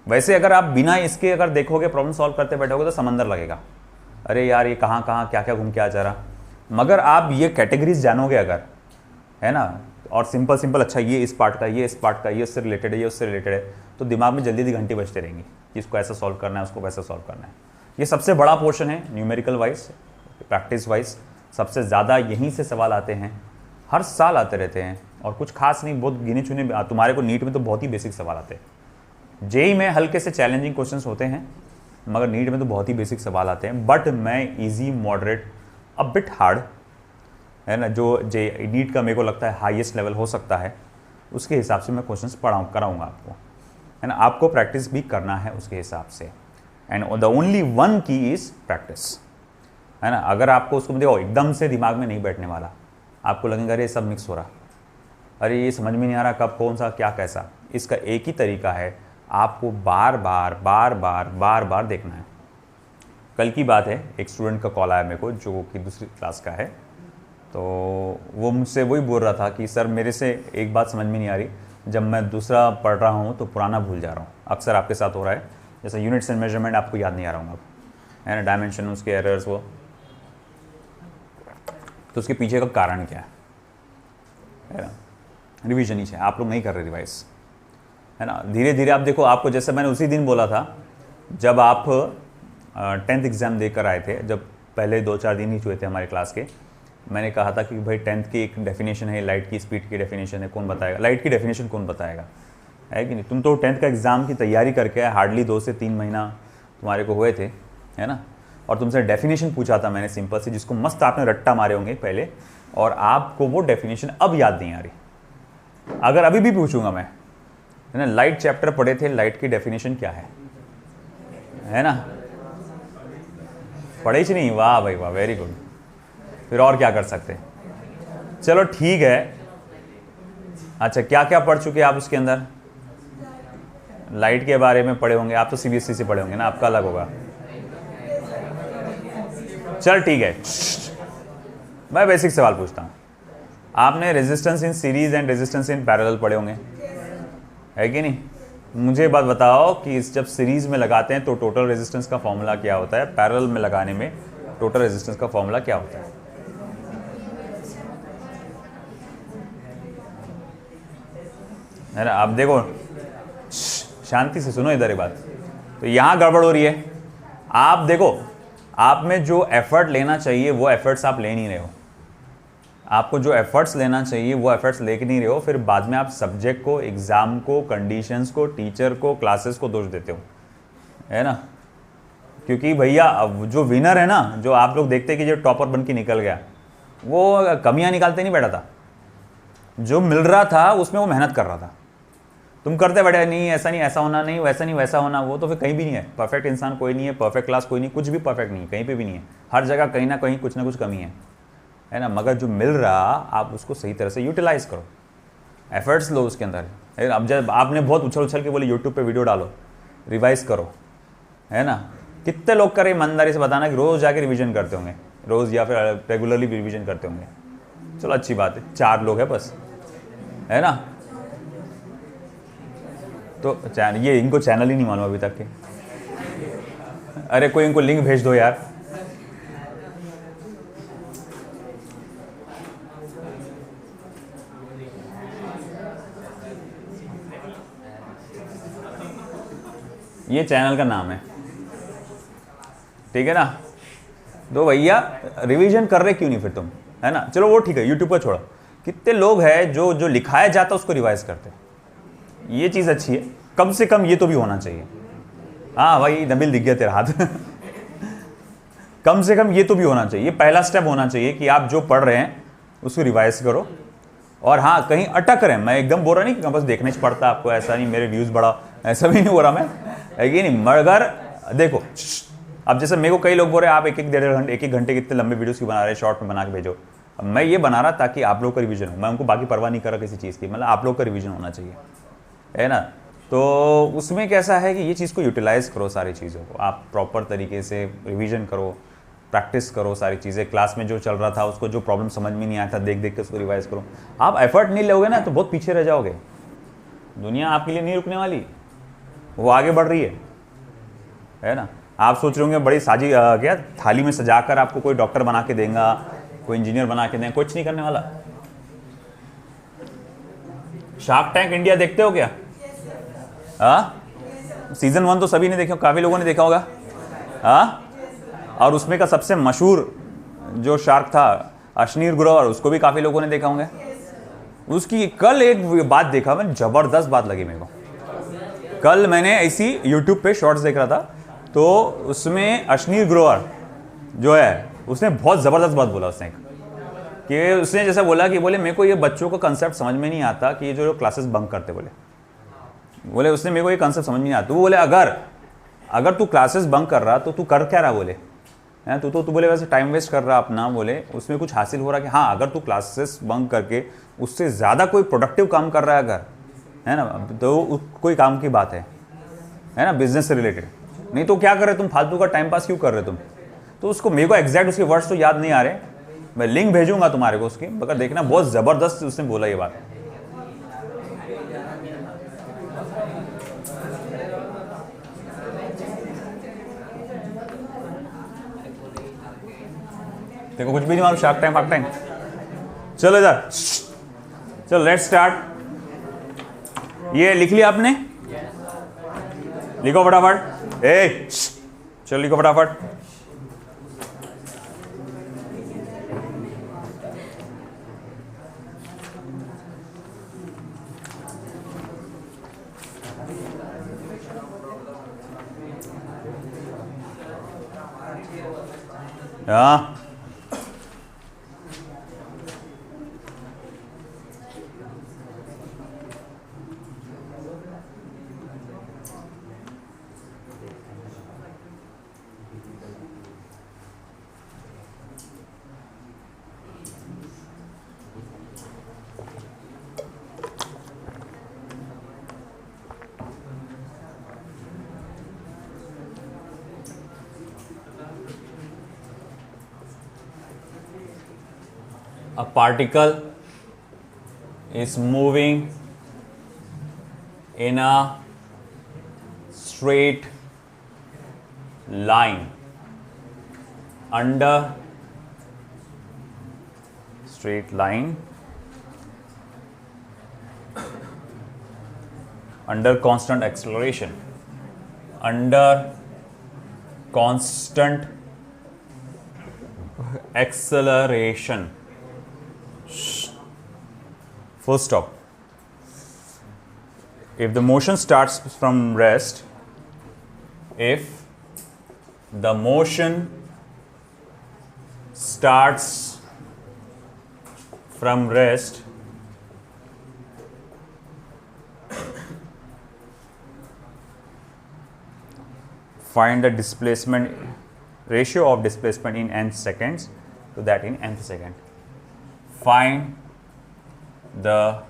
वैसे अगर आप बिना इसके अगर देखोगे, प्रॉब्लम सॉल्व करते बैठोगे तो समंदर लगेगा, अरे यार ये कहाँ कहाँ क्या क्या घूम के आ जा रहा। मगर आप ये कैटेगरीज जानोगे अगर, है ना, और सिंपल सिंपल, अच्छा ये इस पार्ट का, ये इस पार्ट का, ये उससे रिलेटेड है, ये उससे रिलेटेड है, तो दिमाग में जल्दी जल्दी घंटी बजते रहेंगी कि इसको ऐसा सॉल्व करना है, उसको वैसा सॉल्व करना है। ये सबसे बड़ा पोर्शन है न्यूमेरिकल वाइज, प्रैक्टिस वाइज सबसे ज़्यादा यहीं से सवाल आते हैं, हर साल आते रहते हैं, और कुछ खास नहीं, बहुत गिने चुने। तुम्हारे को नीट में तो बहुत ही बेसिक सवाल आते हैं, जेई में हल्के से चैलेंजिंग क्वेश्चंस होते हैं, मगर नीट में तो बहुत ही बेसिक सवाल आते हैं। बट मैं easy, moderate, a bit hard, है ना, जो जे नीट का मेरे को लगता है हाईएस्ट लेवल हो सकता है, उसके हिसाब से मैं क्वेश्चंस कराऊंगा आपको, है ना। आपको प्रैक्टिस भी करना है उसके हिसाब से, एंड द ओनली वन की इज प्रैक्टिस, है ना। अगर आपको उसको देखो एकदम से दिमाग में नहीं बैठने वाला, आपको लगेगा अरे सब मिक्स हो रहा, अरे ये समझ में नहीं आ रहा कब कौन सा क्या कैसा। इसका एक ही तरीका है, आपको बार बार बार बार बार बार देखना है। कल की बात है, एक स्टूडेंट का कॉल आया मेरे को जो कि दूसरी क्लास का है, तो वो मुझसे वही बोल रहा था कि सर मेरे से एक बात समझ में नहीं आ रही, जब मैं दूसरा पढ़ रहा हूँ तो पुराना भूल जा रहा हूँ। अक्सर आपके साथ हो रहा है, जैसे यूनिट्स एंड मेजरमेंट आपको याद नहीं आ रहा हूँ, है ना, डायमेंशन, उसके एरर्स, वो, तो उसके पीछे का कारण क्या है ना। रिवीजन ही है, आप लोग नहीं कर रहे रिवाइज, है ना। धीरे धीरे आप देखो, आपको जैसे मैंने उसी दिन बोला था जब आप 10th एग्ज़ाम देकर आए थे, जब पहले 2-4 दिन ही हुए थे हमारे क्लास के, मैंने कहा था कि भाई 10th की एक डेफिनेशन है, लाइट की स्पीड की डेफिनेशन है, कौन बताएगा, लाइट की डेफिनेशन कौन बताएगा, है कि नहीं। तुम तो 10th का एग्ज़ाम की तैयारी करके हार्डली 2 से 3 महीना तुम्हारे को हुए थे, है ना, और तुमसे डेफिनेशन पूछा था मैंने सिंपल सी, जिसको मस्त आपने रट्टा मारे होंगे पहले, और आपको वो डेफिनेशन अब याद नहीं आ रही। अगर अभी भी पूछूंगा मैं, है ना, लाइट चैप्टर पढ़े थे, लाइट की डेफिनेशन क्या है ना, पढ़े ही नहीं, वाह भाई वाह, वेरी गुड। फिर और क्या कर सकते, चलो ठीक है। अच्छा क्या क्या पढ़ चुके आप उसके अंदर, लाइट के बारे में पढ़े होंगे, आप तो सीबीएसई से पढ़े होंगे ना, आपका अलग होगा। चल ठीक है, मैं बेसिक सवाल पूछता हूँ। आपने resistance in series and resistance in parallel पढ़े होंगे, है कि नहीं। मुझे बात बताओ कि जब सीरीज में लगाते हैं तो टोटल रेजिस्टेंस का फॉर्मूला क्या होता है, पैरेलल में लगाने में टोटल रेजिस्टेंस का फॉर्मूला क्या होता है। है ना, आप देखो, शांति से सुनो इधर एक बात, तो यहाँ गड़बड़ हो रही है। आप देखो, आप में जो एफर्ट लेना चाहिए वो एफर्ट्स आप ले नहीं रहे हो, आपको जो एफर्ट्स लेना चाहिए वो एफर्ट्स ले नहीं रहे हो, फिर बाद में आप सब्जेक्ट को, एग्ज़ाम को, कंडीशंस को, टीचर को, क्लासेस को दोष देते हो, है ना। क्योंकि भैया जो विनर है ना, जो आप लोग देखते हैं कि जो टॉपर बन के निकल गया, वो कमियां निकालते नहीं बैठा था, जो मिल रहा था उसमें वो मेहनत कर रहा था। तुम करते बैठे नहीं ऐसा नहीं ऐसा होना, नहीं वैसा नहीं वैसा होना, वो तो फिर कहीं भी नहीं है। परफेक्ट इंसान कोई नहीं है, परफेक्ट क्लास कोई नहीं, कुछ भी परफेक्ट नहीं है, कहीं पे भी नहीं है। हर जगह कहीं ना कहीं कुछ ना कुछ कमी है ना। मगर जो मिल रहा आप उसको सही तरह से यूटिलाइज करो, एफर्ट्स लो उसके अंदर। अब जब आपने बहुत उछल उछल के बोले यूट्यूब पे वीडियो डालो, रिवाइज करो, है ना। कितने लोग करें ईमानदारी से बताना कि रोज़ जाके रिवीजन करते होंगे, रोज़ या फिर रेगुलरली रिवीजन करते होंगे। चलो अच्छी बात है, 4 लोग हैं बस, है ना। तो ये इनको चैनल ही नहीं मालूम अभी तक के। अरे कोई इनको लिंक भेज दो यार। ये चैनल का नाम है, ठीक है ना। तो भैया रिवीजन कर रहे क्यों नहीं फिर तुम, है ना। चलो वो ठीक है, यूट्यूब पर छोड़ो। कितने लोग हैं जो लिखाया जाता है उसको रिवाइज करते हैं। ये चीज़ अच्छी है, कम से कम ये तो भी होना चाहिए। हाँ भाई नबिल दिख गया तेरा हाथ कम से कम ये तो भी होना चाहिए। ये पहला स्टेप होना चाहिए कि आप जो पढ़ रहे हैं उसको रिवाइज करो। और हाँ कहीं अटक रहे हैं, मैं एकदम बोल रहा नहीं कि बस देखने से पड़ता आपको, ऐसा नहीं मेरे व्यूज़ बढ़ा, ऐसा भी नहीं हो रहा मैं, है कि नहीं। मगर देखो अब जैसे मेरे को कई लोग बोल रहे हैं आप एक एक घंटे कितने लंबे वीडियोस क्यों बना रहे हैं, शॉर्ट में बना के भेजो। अब मैं ये बना रहा ताकि आप लोग का रिवीजन हो, मैं उनको बाकी परवाह नहीं कर रहा किसी चीज़ की, मतलब आप लोग का रिवीजन होना चाहिए, है ना। तो उसमें कैसा है कि ये चीज़ को यूटिलाइज़ करो, सारी चीज़ों को आप प्रॉपर तरीके से रिवीजन करो, प्रैक्टिस करो सारी चीज़ें। क्लास में जो चल रहा था उसको जो प्रॉब्लम समझ में नहीं आया था देख देख के उसको रिवाइज करो। आप एफर्ट नहीं लोगे ना तो बहुत पीछे रह जाओगे। दुनिया आपके लिए नहीं रुकने वाली, वो आगे बढ़ रही है ना। आप सोच रहे होंगे बड़ी साजी क्या थाली में सजाकर आपको कोई डॉक्टर बना के देगा, कोई इंजीनियर बना के देगा, कुछ नहीं करने वाला। शार्क टैंक इंडिया देखते हो क्या? सीजन 1 तो सभी ने देखा, काफी लोगों ने देखा होगा। और उसमें का सबसे मशहूर जो शार्क था अश्नीर ग्रोवर, उसको भी काफी लोगों ने देखा होंगे। उसकी कल एक बात देखा मैं, जबरदस्त बात लगी मेरे को। कल मैंने ऐसी यूट्यूब पे शॉर्ट्स देख रहा था, तो उसमें अश्नीर ग्रोवर जो है उसने बहुत ज़बरदस्त बात बोला। उसने जैसा बोला कि बोले मेरे को ये बच्चों का कंसेप्ट समझ में नहीं आता कि ये जो क्लासेस बंक करते, बोले उसने मेरे को ये कंसेप्ट समझ में नहीं आता। वो बोले अगर तू क्लासेस बंक कर रहा तो तू कर क्या रहा, बोले हैं तू बोले वैसे टाइम वेस्ट कर रहा अपना, बोले उसमें कुछ हासिल हो रहा कि हाँ अगर तू क्लासेस बंक करके उससे ज़्यादा कोई प्रोडक्टिव काम कर रहा है अगर, है ना, तो कोई काम की बात है ना, बिजनेस से रिलेटेड। नहीं तो क्या कर रहे तुम, फालतू का टाइम पास क्यों कर रहे तुम। तो उसको मेरे को एग्जैक्ट उसके वर्ड्स तो याद नहीं आ रहे, मैं लिंक भेजूंगा तुम्हारे को उसकी, मगर देखना बहुत ज़बरदस्त उसने बोला ये बात। देखो कुछ भी नहीं मालूम, शार्क टैंक। चलो इधर, चलो लेट्स स्टार्ट। ये लिख लिया आपने? लिखो फटाफट। चलो लिखो फटाफट। हाँ a particle is moving in a straight line under constant acceleration, under constant acceleration. Full stop. If the motion starts from rest, if the motion starts from rest, find the displacement ratio of displacement in nth seconds, to that in nth second. Find the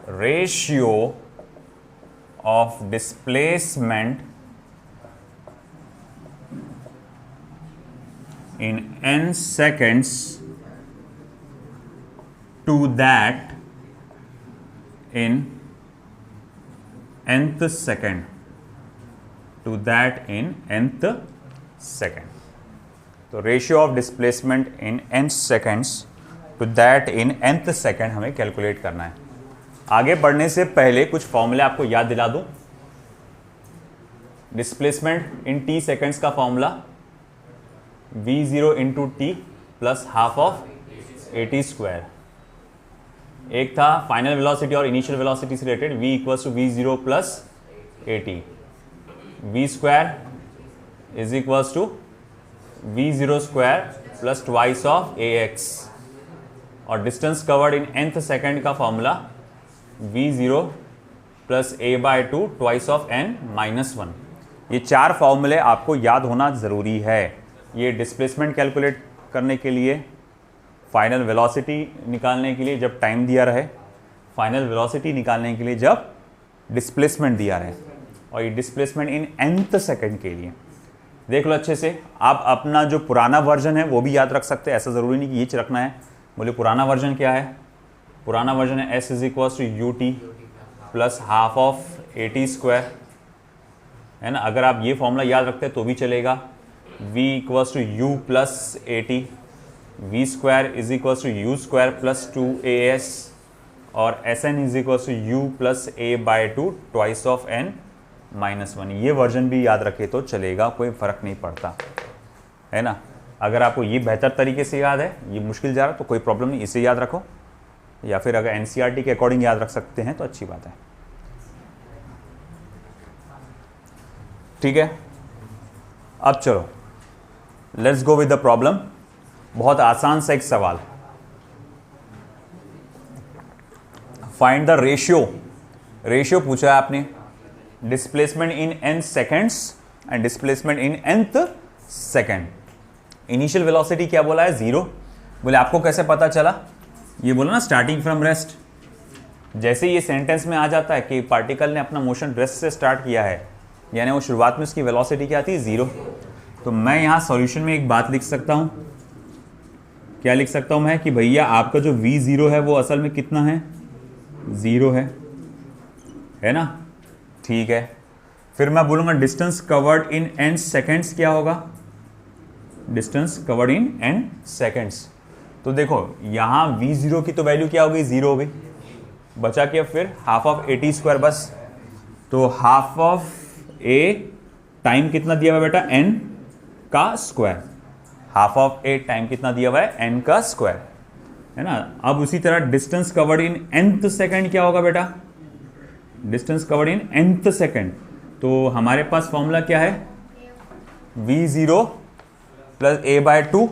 ratio of displacement in n seconds to that in nth second to that in nth second. तो ratio of displacement in nth seconds to that in nth second हमें calculate करना है। आगे बढ़ने से पहले कुछ फॉर्मूले आपको याद दिला दूं। डिस्प्लेसमेंट इन t सेकेंड्स का formula v0 into T plus half of at square. एक था फाइनल वेलोसिटी और इनिशियल वेलोसिटी से related v equals to v0 plus at, v square is equals to v0 square plus twice of ax, और distance covered in nth second का formula v0 plus a/2 twice of n minus 1। ये चार फॉर्मूले आपको याद होना ज़रूरी है। ये डिस्प्लेसमेंट कैलकुलेट करने के लिए, फाइनल वेलोसिटी निकालने के लिए जब टाइम दिया रहे, फाइनल वेलोसिटी निकालने के लिए जब डिस्प्लेसमेंट दिया रहे, और ये डिस्प्लेसमेंट इन nth सेकेंड के लिए। देख लो अच्छे से, आप अपना जो पुराना वर्जन है वो भी याद रख सकते हैं, ऐसा ज़रूरी नहीं कि ये रखना है। बोले पुराना वर्जन क्या है? पुराना वर्जन है s is equals to u t plus half of at square, है ना। अगर आप ये फॉर्मूला याद रखते हैं तो भी चलेगा। v equals to u plus at, v square is equals to u square plus 2as, और sn is equals to u plus a/2 twice of n minus 1। ये वर्जन भी याद रखे तो चलेगा, कोई फ़र्क नहीं पड़ता, है ना। अगर आपको ये बेहतर तरीके से याद है, ये मुश्किल जा रहा तो कोई प्रॉब्लम नहीं, इसे याद रखो, या फिर अगर एनसीईआरटी के अकॉर्डिंग याद रख सकते हैं तो अच्छी बात है। ठीक है, अब चलो let's go with the problem. बहुत आसान सा एक सवाल, फाइंड द रेशियो पूछा है आपने, displacement in n seconds and displacement in nth second. Initial velocity क्या बोला है? 0। बोले आपको कैसे पता चला? ये बोला ना स्टार्टिंग फ्रॉम रेस्ट। जैसे ये सेंटेंस में आ जाता है कि पार्टिकल ने अपना मोशन रेस्ट से स्टार्ट किया है, यानी वो शुरुआत में उसकी वेलोसिटी क्या थी? 0। तो मैं यहाँ सॉल्यूशन में एक बात लिख सकता हूँ। क्या लिख सकता हूँ मैं? कि भैया आपका जो v0 है वो असल में कितना है? 0 है ना। ठीक है, फिर मैं बोलूँगा distance covered in n seconds क्या होगा? Distance covered in n seconds. तो देखो यहाँ v0 की तो वैल्यू क्या हो गई? 0 हो गई। बचा क्या फिर? हाफ ऑफ at स्क्वायर बस। तो हाफ ऑफ a टाइम कितना दिया हुआ है बेटा? n का square. Half of a time कितना दिया हुआ है? n का स्क्वायर, है ना। अब उसी तरह distance covered in nth second क्या होगा बेटा? Distance covered in nth second. तो हमारे पास फॉर्मूला क्या है? v0 plus a/2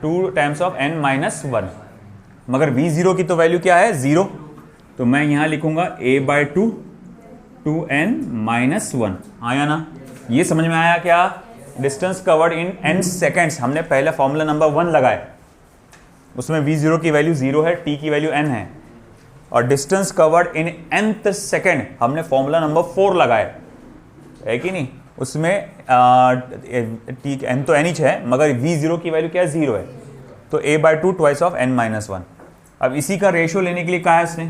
2 times of n minus 1। मगर v0 की तो वैल्यू क्या है? 0। तो मैं यहां लिखूंगा a/2 2n माइनस 1। आया ना? ये समझ में आया क्या? Distance covered in n seconds, हमने पहले फॉर्मूला नंबर 1 लगाए, उसमें v0 की वैल्यू 0 है, t की वैल्यू n है। और distance covered in nth second हमने फॉर्मूला नंबर 4 लगाए, है कि नहीं। उसमें t n तो n ही है, मगर v0 की वैल्यू क्या है? 0 है। तो a/2 twice of n minus 1। अब इसी का रेशियो लेने के लिए कहा है इसने,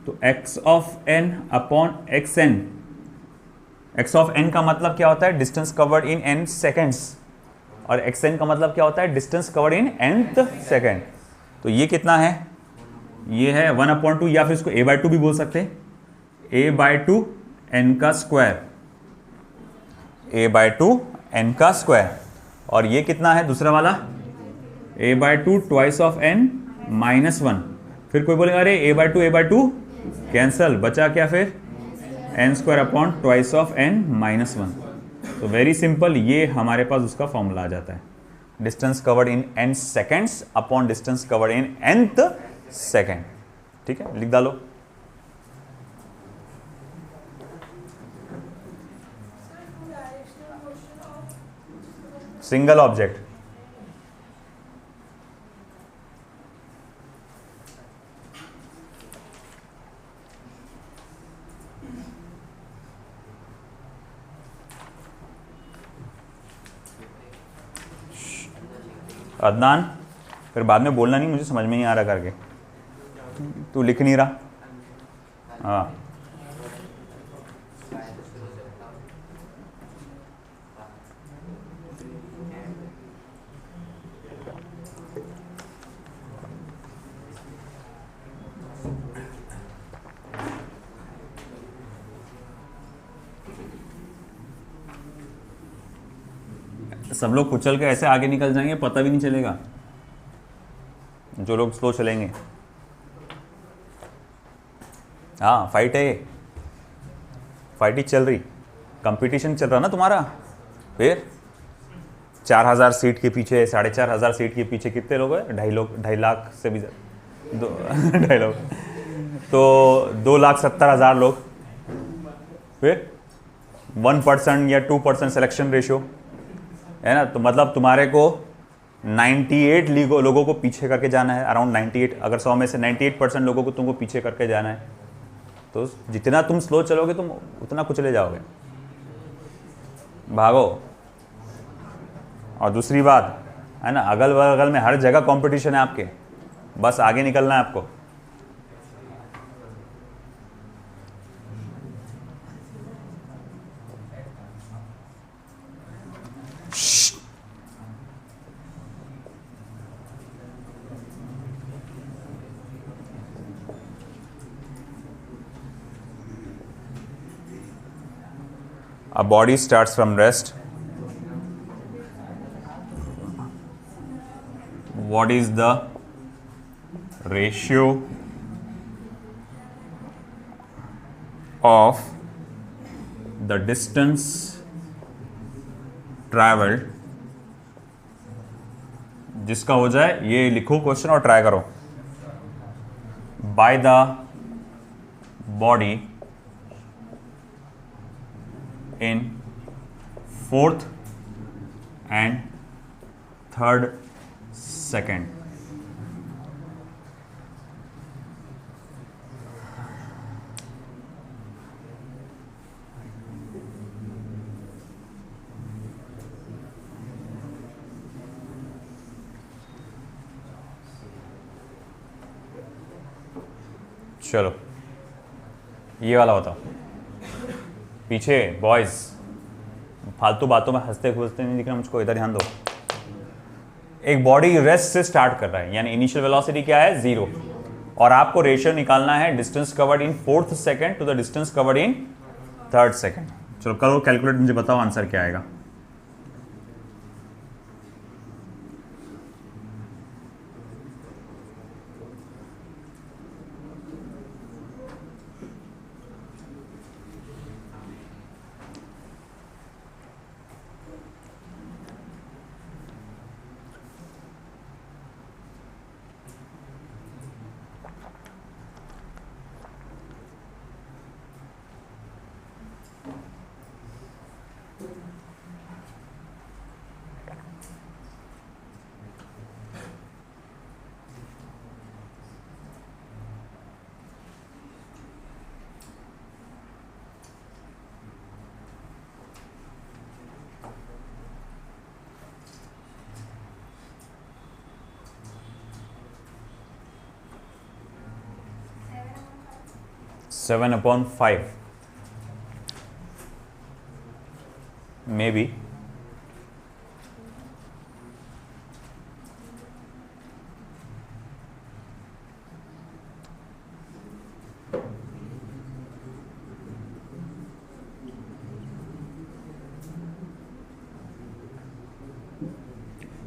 तो x of n upon xn। x of n का मतलब क्या होता है? Distance covered in n seconds, और xn का मतलब क्या होता है? Distance covered in nth second. तो ये कितना है? ये है 1/2, या फिर इसको a/2 भी बोल सकते हैं, a/2 n का स्क्वायर, a/2 n का स्क्वायर। और ये कितना है दूसरा वाला? a/2 twice of n minus 1। फिर कोई बोलेगा अरे a/2 कैंसल, बचा क्या फिर? n square upon twice of n minus 1। तो वेरी सिंपल, ये हमारे पास उसका फॉर्मूला आ जाता है, distance covered in n seconds upon distance covered in nth second. ठीक है, लिख डालो। सिंगल ऑब्जेक्ट, अदनान, फिर बाद में बोलना नहीं, मुझे समझ में नहीं आ रहा करके, तू लिख नहीं रहा। हाँ सब लोग कुचल के ऐसे आगे निकल जाएंगे, पता भी नहीं चलेगा, जो लोग स्लो चलेंगे। हाँ फाइट है, ये फाइट ही चल रही, कंपटीशन चल रहा ना तुम्हारा। फिर 4000 सीट के पीछे, 4500 सीट के पीछे कितने लोग हैं? 2.5 लाख से भी दो 2.5 लाख, तो 2,70,000 लोग। फिर 1% या 2% सिलेक्शन रेशियो है ना, तो मतलब तुम्हारे को 98 लोगों को पीछे करके जाना है, अराउंड 98। अगर 100 में से 98% लोगों को तुमको पीछे करके जाना है, तो जितना तुम स्लो चलोगे तुम उतना कुचले जाओगे। भागो। और दूसरी बात है ना, अगल बगल में हर जगह कंपटीशन है आपके, बस आगे निकलना है आपको। A body starts from rest. What is the ratio of the distance traveled? जिसका हो जाए ये लिखो क्वेश्चन और ट्राई करो। By the body in 4th and 3rd second. चलो ये वाला बताओ। पीछे बॉयज फालतू बातों में हंसते खुसते नहीं दिखना मुझको, इधर ध्यान दो। एक बॉडी रेस्ट से स्टार्ट कर रहा है, यानी इनिशियल वेलोसिटी क्या है? 0, और आपको रेशियो निकालना है distance covered in 4th second to the distance covered in 3rd second. चलो करो कैलकुलेट, मुझे बताओ आंसर क्या आएगा। Seven upon 5 may be.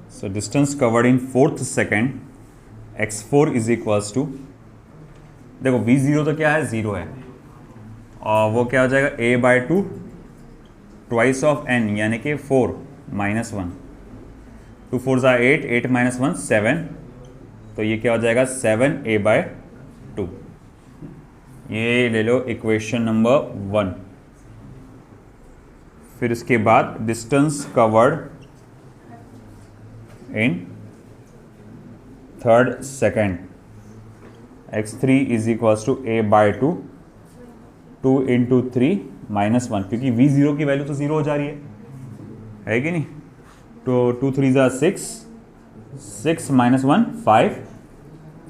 So distance covered in 4th second x4 is equals to, देखो v0 तो क्या है? 0 है, और वो क्या हो जाएगा? a/2 ट्वाइस ऑफ n, यानी कि 4 - 1, 2 4 8, 8 - 1 7, तो ये क्या हो जाएगा? 7a/2। ये ले लो इक्वेशन नंबर 1। फिर इसके बाद distance covered in 3rd second x3 is equals to a/2, 2 × 3 - 1, क्योंकि v0 की वैल्यू तो 0 हो जा रही है कि नहीं? तो 2 3 6, 6 - 1 5,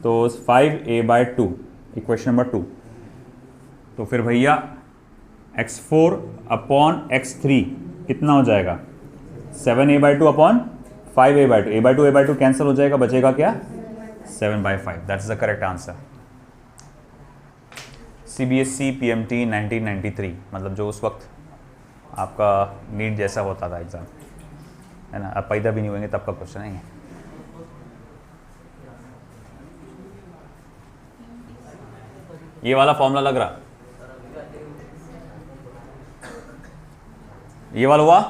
तो 5a/2 इक्वेशन नंबर 2। तो फिर भैया x4 अपॉन x3 कितना हो जाएगा? 7a/2 upon 5a/2, a/2 cancel हो जाएगा, बचेगा क्या? 7/5। That is the correct answer. CBSE PMT 1993, मतलब जो उस वक्त आपका नीट जैसा होता था एग्ज़ाम। है ना, अब पैदा भी नहीं होंगे तब का क्वेश्चन है ये। ये वाला फॉर्मूला लग रहा, ये वाला हुआ,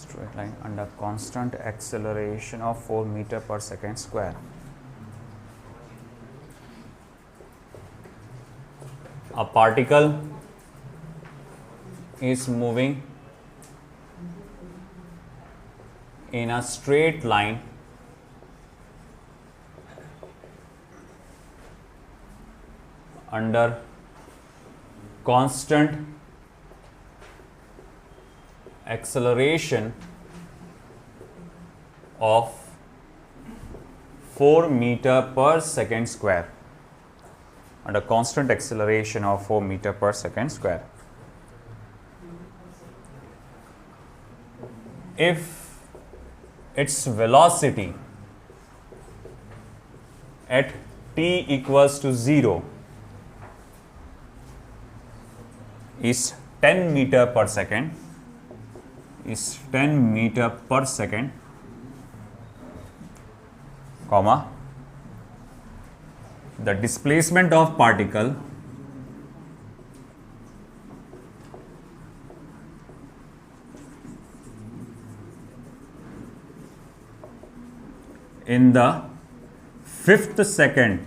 straight line under constant acceleration of 4 meter per second square. A particle is moving in a straight line under constant acceleration of 4 meter per second square, under constant acceleration of 4 meter per second square. If its velocity at t equals to 0 is 10 meter per second, is 10 meter per second, comma, the displacement of particle in the 5th second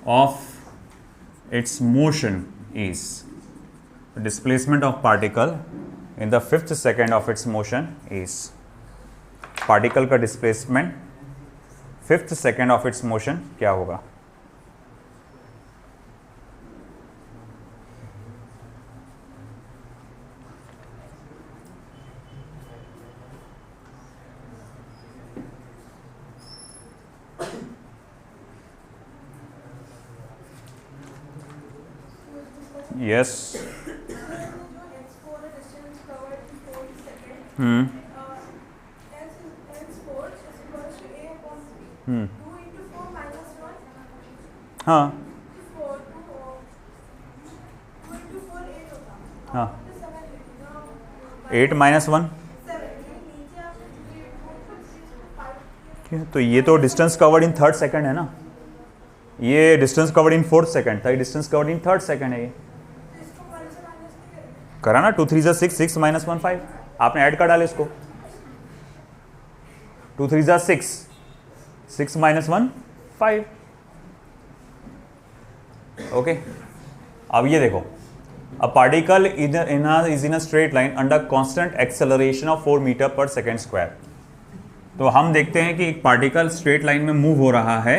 of its motion is, the displacement of particle in the 5th second of its motion is, particle का displacement 5th second of its motion क्या होगा? Yes. हाँ हाँ 8 minus 1, तो ये तो distance covered in 3rd second है ना, ये distance covered in 4th second था, ये distance covered in 3rd second है। ये करा ना, 2 3 6, 6 माइनस 1 5, आपने ऐड कर डाले इसको, 2 3 6, 6 माइनस 1 5। ओके, अब ये देखो, a particle is in a straight line under constant acceleration of 4 metre per second square. तो हम देखते हैं कि एक पार्टिकल स्ट्रेट लाइन में मूव हो रहा है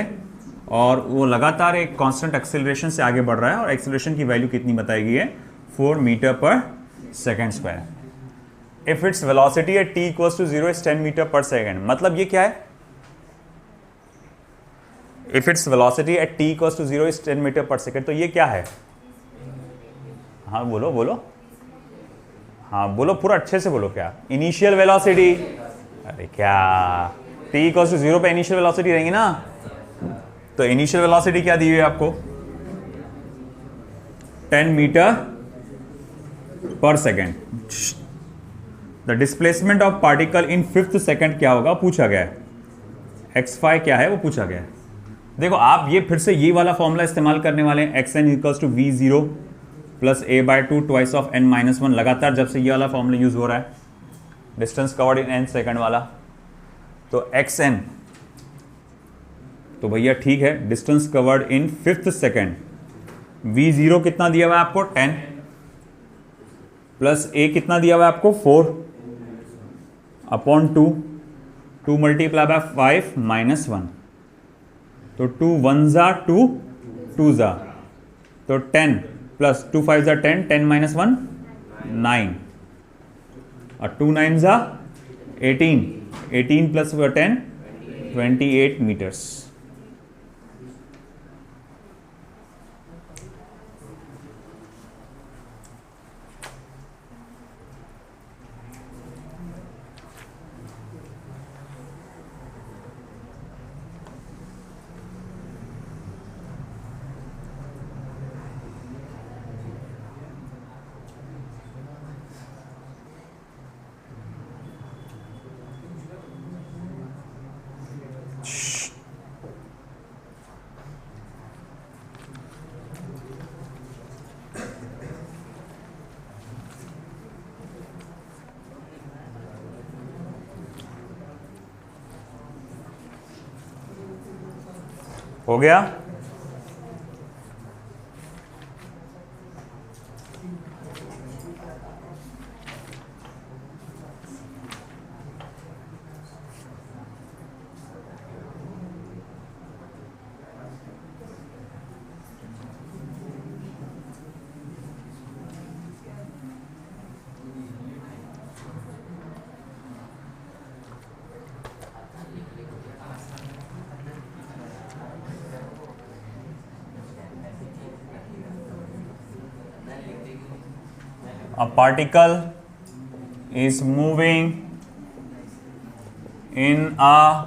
और वो लगातार एक कांस्टेंट एक्सेलरेशन से आगे बढ़ रहा है, और एक्सेलरेशन की वैल्यू कितनी बताई गई है? 4 metre per second square. If its velocity at t equals to 0 is 10 metre per second. मतलब ये क्या है? If its velocity at t equals to 0 is 10 metre per second, तो ये क्या है? हाँ बोलो बोलो, हाँ बोलो, पूरा अच्छे से बोलो। क्या? Initial velocity. अरे क्या, t इक्वल्स टू 0 पे इनिशियल वेलोसिटी रहेंगी ना, तो इनिशियल वेलोसिटी क्या दी हुई है आपको? 10 metre per second. The displacement of particle in 5th second क्या होगा पूछा गया है, x5 क्या है वो पूछा गया है। देखो आप ये फिर से ये वाला फॉर्मूला इस्तेमाल करने वाले हैं, xn equals to v0 plus a/2 twice of n-1। लगातार जब से ये वाला फॉर्मूला यूज हो रहा है, distance covered in n second वाला, तो xn, तो भैया ठीक है, डिस्टेंस कवर्ड इन 5th सेकेंड, v0 कितना दिया हुआ है आपको? 10 प्लस a कितना दिया हुआ है आपको? 4 अपॉन 2 मल्टीप्लाई बाय 5 माइनस 1, तो 2 1 जा 2 2 ज़ा तो 10 प्लस 2 5 ज़ा 10, 10 माइनस 1 9 और 2 9 ज़ा 18, 18 प्लस 10 28 मीटर्स। हो गया? A particle is moving in a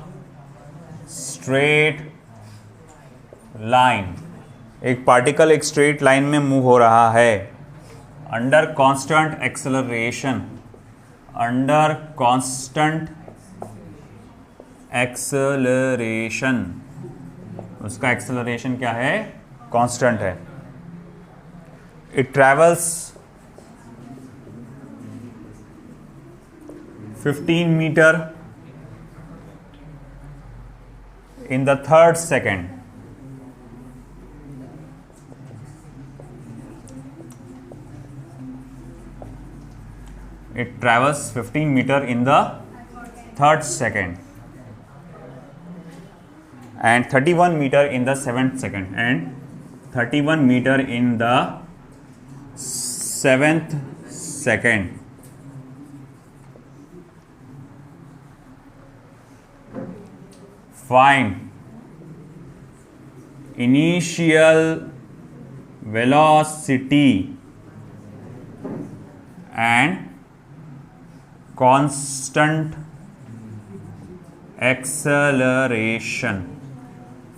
straight line. एक पार्टिकल एक स्ट्रेट लाइन में मूव हो रहा है under constant acceleration, under constant acceleration. उसका एक्सेलरेशन क्या है? कांस्टेंट है। It travels 15 meter in the third second. It travels 15 meter in the third second and 31 meter in the seventh second and 31 meter in the seventh second. Find initial velocity and constant acceleration.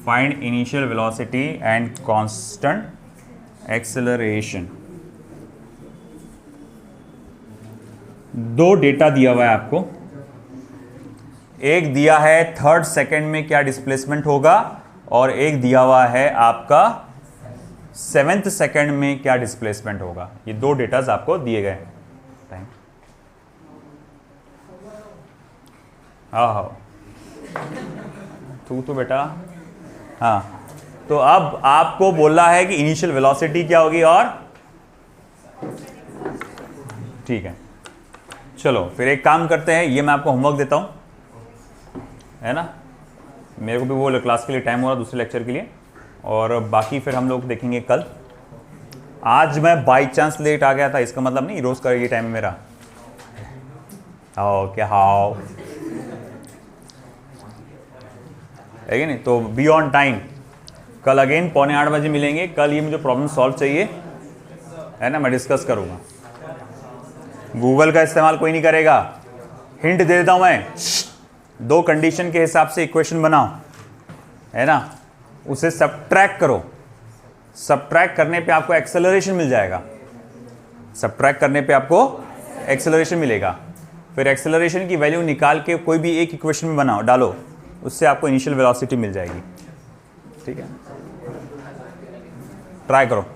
Find initial velocity and constant acceleration. दो data दिया हुआ है आपको। एक दिया है third second में क्या डिस्प्लेसमेंट होगा और एक दिया हुआ है आपका सेवेंथ सेकंड में क्या डिस्प्लेसमेंट होगा। ये दो डेटाज आपको दिए गए हैं। हाँ तू बेटा हाँ। तो अब आपको बोला है कि इनिशियल वेलोसिटी क्या होगी और ठीक है। चलो फिर एक काम करते हैं, ये मैं आपको होमवर्क देता हूं, है ना। मेरे को भी वो क्लास के लिए टाइम हो रहा दूसरे लेक्चर के लिए, और बाकी फिर हम लोग देखेंगे कल। आज मैं बाई चांस लेट आ गया था, इसका मतलब नहीं रोज का ये टाइम है मेरा। हाओ क्या हाओ है नहीं, तो बी ऑन टाइम। कल अगेन 7:45 बजे मिलेंगे। कल ये मुझे प्रॉब्लम सॉल्व चाहिए, है ना, मैं डिस्कस करूंगा। गूगल का इस्तेमाल कोई नहीं करेगा। हिंट दे देता हूं मैं, 2 कंडीशन के हिसाब से इक्वेशन बनाओ, है ना, उसे सबट्रैक्ट करो। सबट्रैक्ट करने पे आपको एक्सेलरेशन मिल जाएगा। सबट्रैक्ट करने पे आपको एक्सेलरेशन मिलेगा। फिर एक्सेलरेशन की वैल्यू निकाल के कोई भी एक इक्वेशन में बनाओ, डालो, उससे आपको इनिशियल वेलोसिटी मिल जाएगी। ठीक है, ट्राई करो।